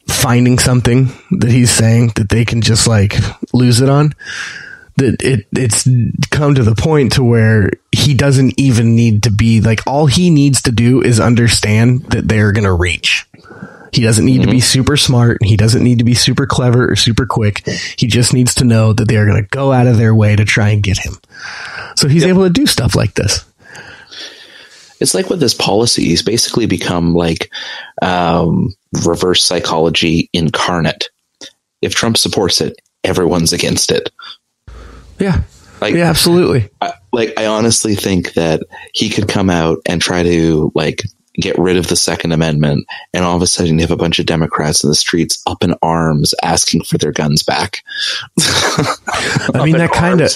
finding something that he's saying that they can just lose it on. That it's come to the point to where he doesn't even need to be all he needs to do is understand that they're going to reach. He doesn't need to be super smart. He doesn't need to be super clever or super quick. He just needs to know that they are going to go out of their way to try and get him. So he's able to do stuff like this. It's like with this policy, he's basically become reverse psychology incarnate. If Trump supports it, everyone's against it. Yeah. Yeah, absolutely. I honestly think that he could come out and try to get rid of the Second Amendment, and all of a sudden you have a bunch of Democrats in the streets up in arms asking for their guns back. I mean, that kind of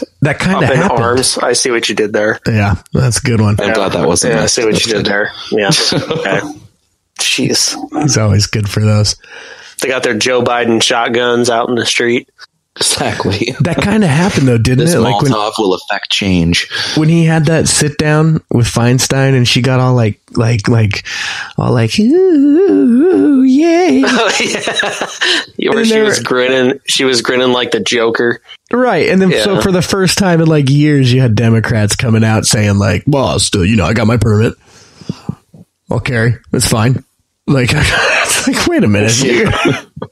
happened. Arms. I see what you did there. Yeah, that's a good one. I'm glad that wasn't. I see what you did there. Yeah. Okay. Jeez. He's always good for those. They got their Joe Biden shotguns out in the street. Exactly. That kind of happened, though, didn't it? Molotov will affect change. When he had that sit down with Feinstein, and she got all ooh, yay! Oh, yeah. Where she was grinning. She was grinning like the Joker, right? And then, so for the first time in years, you had Democrats coming out saying well, still, I got my permit. I'll carry. It's fine. It's wait a minute.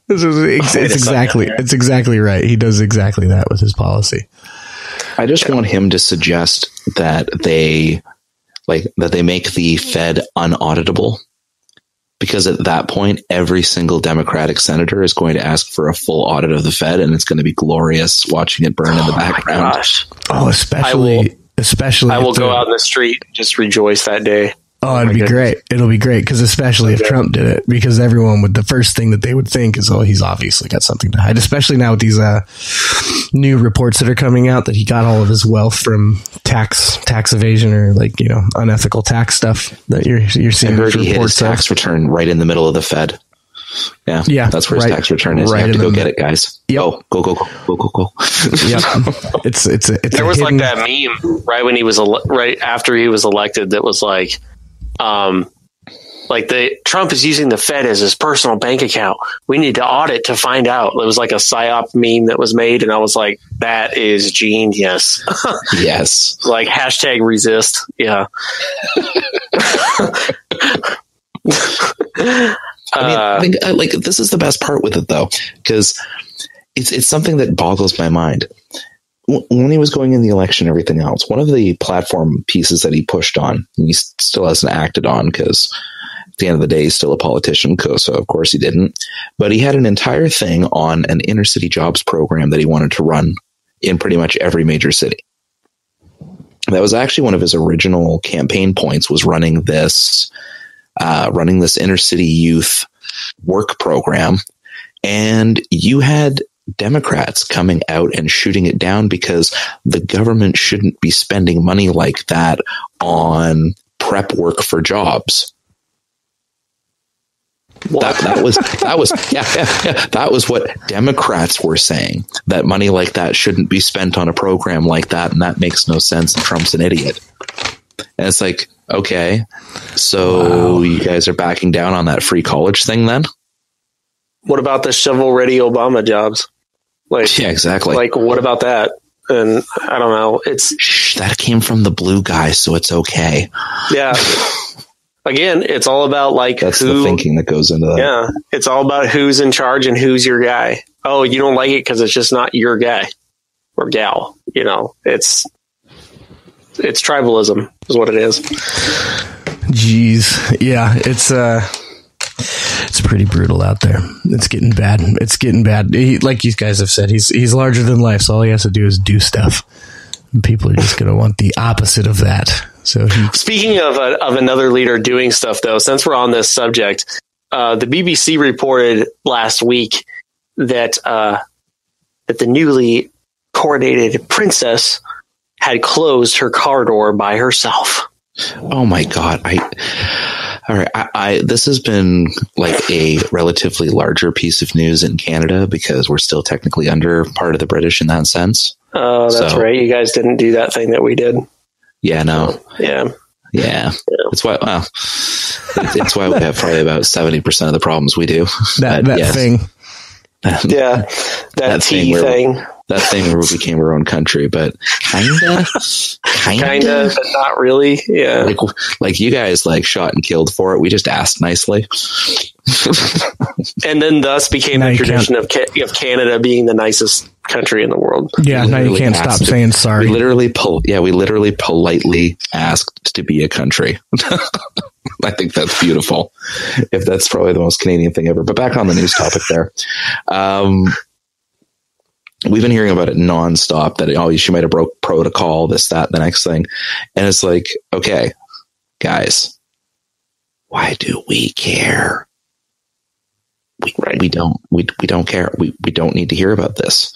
It's exactly right. He does exactly that with his policy. I just want him to suggest that they make the Fed unauditable, because at that point, every single Democratic senator is going to ask for a full audit of the Fed, and it's going to be glorious watching it burn in the background. My gosh. Oh, especially I will go out in the street and just rejoice that day. Oh, it'd be great. It'll be great, because especially if Trump did it, because everyone the first thing that they would think is, he's obviously got something to hide, especially now with these new reports that are coming out that he got all of his wealth from tax evasion or unethical tax stuff that you're seeing. I heard he hid his tax return right in the middle of the Fed. Yeah, that's where his tax return is. Right, you have to go get it, guys. Yep. Go. Yep. It's there was that meme right when he was right after he was elected that was Like Trump is using the Fed as his personal bank account. We need to audit to find out. It was like a PSYOP meme that was made, and I was like, that is genius. Yes. Like hashtag resist. Yeah. I think like this is the best part with it though, because it's something that boggles my mind. When he was going in the election, everything else, one of the platform pieces that he pushed on, and he still hasn't acted on because at the end of the day, he's still a politician. So of course he didn't, but he had an entire thing on an inner city jobs program that he wanted to run in pretty much every major city. That was actually one of his original campaign points, was running this inner city youth work program. And you had Democrats coming out and shooting it down because the government shouldn't be spending money like that on prep work for jobs. That was what Democrats were saying, that money like that shouldn't be spent on a program like that, and that makes no sense, and Trump's an idiot. And it's like, okay, so you guys are backing down on that free college thing then? What about the shovel-ready Obama jobs? Like, yeah, exactly. Like, what about that? And I don't know. That came from the blue guy, so it's okay. Yeah. Again, it's all about that's the thinking that goes into that. Yeah, it's all about who's in charge and who's your guy. Oh, you don't like it because it's just not your guy or gal. You know, it's tribalism is what it is. Jeez, yeah, it's pretty brutal out there. It's getting bad. Like you guys have said, he's larger than life. So all he has to do is do stuff. And people are just going to want the opposite of that. So speaking of another leader doing stuff, though, since we're on this subject, the BBC reported last week that the newly coronated princess had closed her car door by herself. Oh my God! This has been like a relatively larger piece of news in Canada because we're still technically under part of the British in that sense. Oh, that's right. You guys didn't do that thing that we did. Yeah, no. Yeah. That's why. Well, it's why we have probably about 70% of the problems we do. That thing. Yeah, that tea thing. That thing where we became our own country, but kinda, but not really. Yeah, like you guys like shot and killed for it. We just asked nicely, and then thus became the tradition of Canada being the nicest country in the world. Yeah, now you can't stop saying sorry. We literally politely asked to be a country. I think that's beautiful. If that's probably the most Canadian thing ever. But back on the news topic there. We've been hearing about it nonstop that, she might have broke protocol, this, that, the next thing. And it's like, okay, guys, why do we care? We don't care. We don't need to hear about this.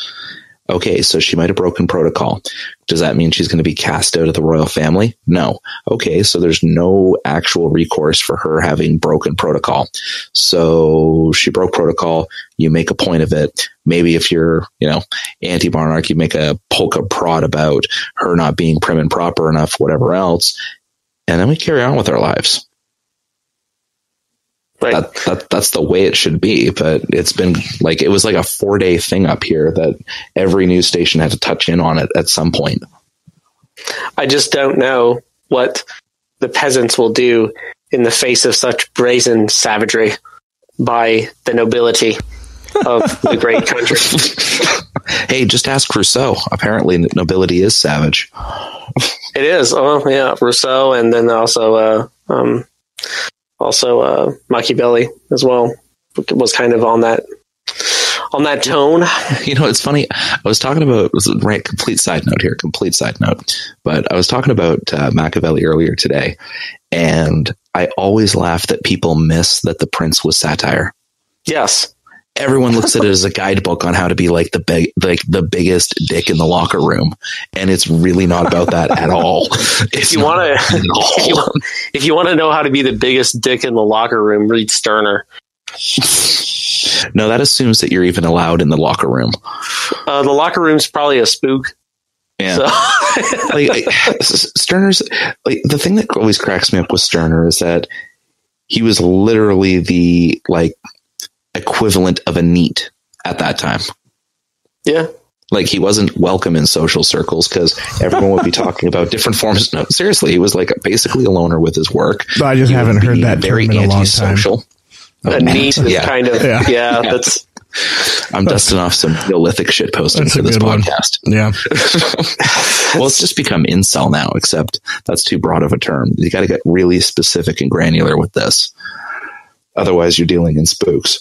Okay, so she might have broken protocol. Does that mean she's going to be cast out of the royal family? No. Okay, so there's no actual recourse for her having broken protocol. So she broke protocol. You make a point of it. Maybe if you're, anti-monarch, you make a polka prod about her not being prim and proper enough, whatever else. And then we carry on with our lives. Right. That's the way it should be, but it's been it was like a 4-day thing up here that every news station had to touch in on it at some point. I just don't know what the peasants will do in the face of such brazen savagery by the nobility of the great country. Hey, just ask Rousseau. Apparently nobility is savage. It is. Oh yeah. Rousseau. And then also Machiavelli as well was kind of on that tone. It's funny. I was talking about complete side note, but I was talking about Machiavelli earlier today, and I always laugh that people miss that The Prince was satire. Yes. Everyone looks at it as a guidebook on how to be like the biggest dick in the locker room, and it's really not about that at all. If you want to know how to be the biggest dick in the locker room, read Sterner. No, that assumes that you're even allowed in the locker room. The locker room's probably a spook. Yeah. So. Sterner's the thing that always cracks me up with Sterner is that He was literally the equivalent of a NEET at that time. Yeah. Like, he wasn't welcome in social circles because everyone would be talking about different forms. No, seriously, he was basically a loner with his work. But I just haven't heard that very term in a long time. A NEET is kind of, yeah, that's... I'm dusting off some Neolithic shit posting for this podcast. Yeah. Well, it's just become incel now, except that's too broad of a term. You got to get really specific and granular with this. Otherwise, you're dealing in spooks.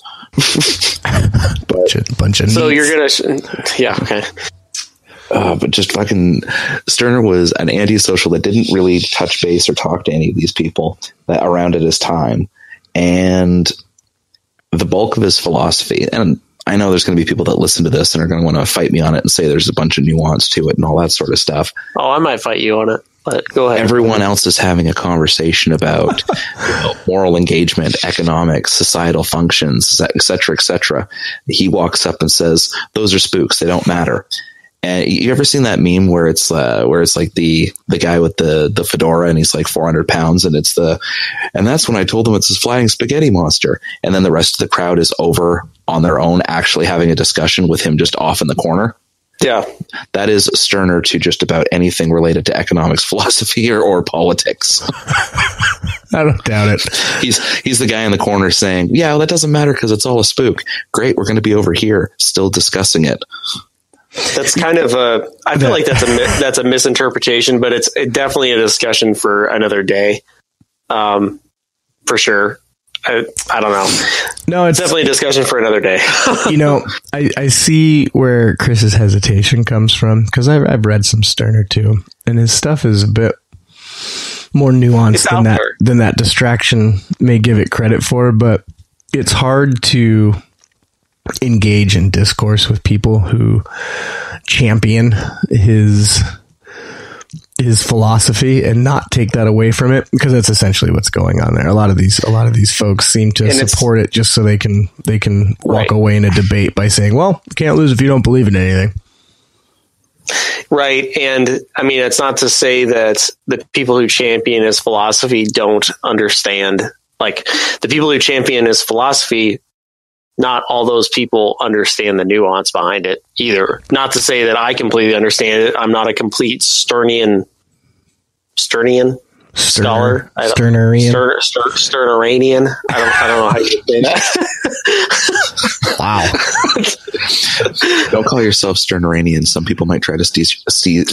Bunch of so needs. you're going to... Yeah, okay. But just fucking... Stirner was an antisocial that didn't really touch base or talk to any of these people that around at his time. And the bulk of his philosophy, and I know there's going to be people that listen to this and are going to want to fight me on it and say there's a bunch of nuance to it and all that sort of stuff. Oh, I might fight you on it, but go ahead. Everyone else is having a conversation about moral engagement, economics, societal functions, et cetera, et cetera. He walks up and says, those are spooks. They don't matter. And you ever seen that meme where it's like the guy with the fedora and he's like 400 pounds and and that's when I told him it's this flying spaghetti monster. And then the rest of the crowd is over on their own, actually having a discussion with him just off in the corner. Yeah. That is Stirner to just about anything related to economics, philosophy, or politics. I don't doubt it. He's the guy in the corner saying, yeah, well, that doesn't matter because it's all a spook. Great. We're going to be over here still discussing it. That's kind of I feel like that's a misinterpretation, but it's definitely a discussion for another day. For sure. I don't know. No, it's definitely a discussion for another day. I see where Chris's hesitation comes from because I've read some Stirner too, and his stuff is a bit more nuanced than that distraction may give it credit for, but it's hard to engage in discourse with people who champion his philosophy and not take that away from it, because that's essentially what's going on there. A lot of these folks seem to support it just so they can walk away in a debate by saying, well, you can't lose if you don't believe in anything. Right. And I mean, it's not to say that the people who champion his philosophy don't understand. Like, the people who champion his philosophy, not all those people understand the nuance behind it either. Not to say that I completely understand it. I'm not a complete Stirnerian scholar. Stirnerian. Stirnerian. I don't know how you say that. Wow. Don't call yourself Stirnerian. Some people might try to steal.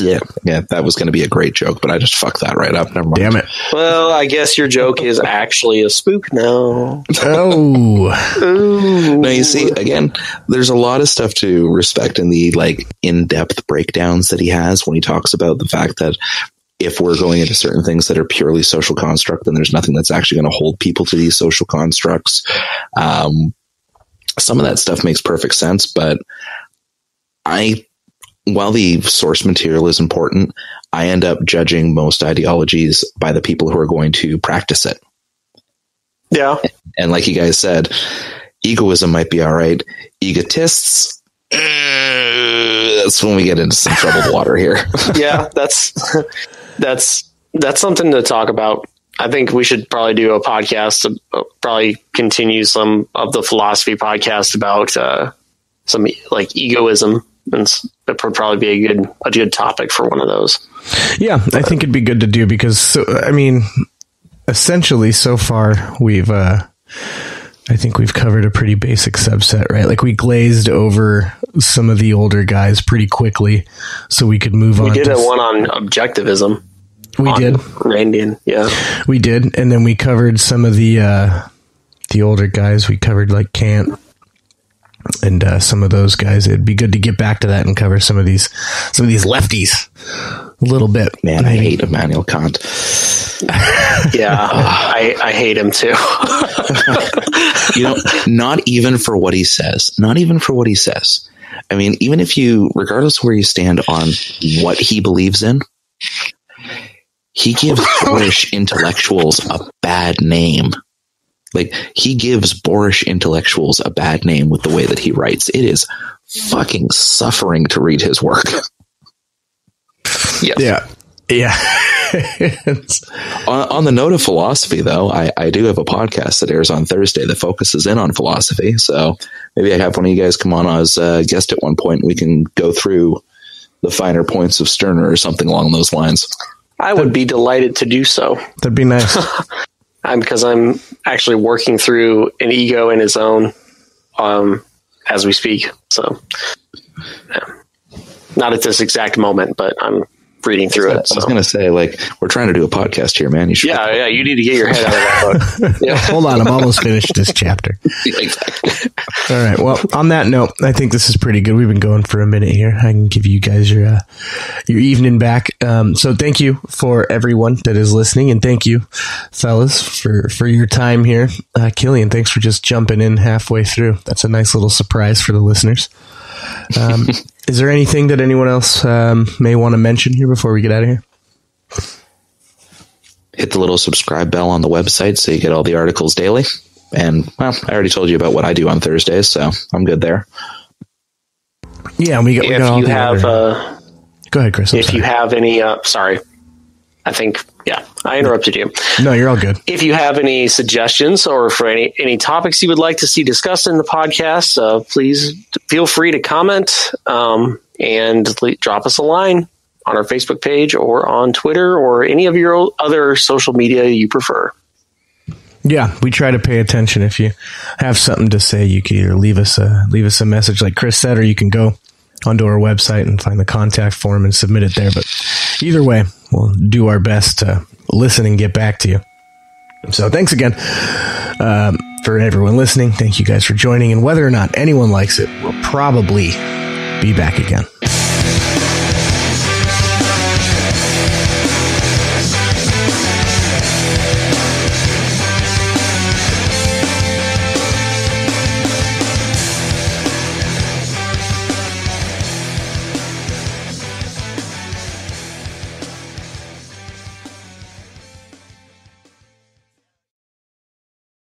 Yeah, that was going to be a great joke, but I just fucked that right up. Never mind. Damn it. Well, I guess your joke is actually a spook now. Oh. Ooh. Now, you see, again, there's a lot of stuff to respect in the in-depth breakdowns that he has when he talks about the fact that if we're going into certain things that are purely social construct, then there's nothing that's actually going to hold people to these social constructs. Some of that stuff makes perfect sense, but while the source material is important, I end up judging most ideologies by the people who are going to practice it. Yeah. And like you guys said, egoism might be all right. Egotists, that's when we get into some troubled water here. Yeah, that's something to talk about. I think we should probably do a podcast to probably continue some of the philosophy podcast about some egoism, and that would probably be a good topic for one of those. Yeah, I think it'd be good to do because essentially so far I think we've covered a pretty basic subset, right? Like, we glazed over some of the older guys pretty quickly so we could move on. We did one on objectivism. We did. Randian, yeah. We did, and then we covered some of the older guys. We covered like Kant and some of those guys. It'd be good to get back to that and cover some of these lefties a little bit. Man, I hate Immanuel Kant. Yeah, I hate him too. Not even for what he says. Not even for what he says. I mean, even if regardless of where you stand on what he believes in, he gives boorish intellectuals a bad name. Like, he gives boorish intellectuals a bad name with the way that he writes. It is fucking suffering to read his work. Yes. Yeah. On the note of philosophy, though, I do have a podcast that airs on Thursday that focuses in on philosophy. So maybe I have one of you guys come on as a guest at one point. We can go through the finer points of Stirner or something along those lines. I would be delighted to do so. That'd be nice. Because I'm actually working through an ego in his own as we speak. So, yeah. Not at this exact moment, but I'm reading through it. So. I was going to say, like, we're trying to do a podcast here, man. You should. Yeah, you need to get your head out of that book. Yeah. Hold on, I'm almost finished this chapter. Exactly. All right. Well, on that note, I think this is pretty good. We've been going for a minute here. I can give you guys your evening back. So thank you for everyone that is listening, and thank you, fellas, for your time here. Killian, thanks for just jumping in halfway through. That's a nice little surprise for the listeners. Is there anything that anyone else may want to mention here before we get out of here? Hit the little subscribe bell on the website so you get all the articles daily. And, well, I already told you about what I do on Thursdays, so I'm good there. Yeah, we got all the other... Go ahead, Chris. If you have any... sorry. I think... Yeah, I interrupted you. No, you're all good. If you have any suggestions or for any topics you would like to see discussed in the podcast, please feel free to comment and drop us a line on our Facebook page or on Twitter or any of your other social media you prefer. Yeah, we try to pay attention. If you have something to say, you can either leave us a message like Chris said, or you can go onto our website and find the contact form and submit it there. But either way, we'll do our best to listen and get back to you. So thanks again for everyone listening. Thank you guys for joining. And whether or not anyone likes it, we'll probably be back again.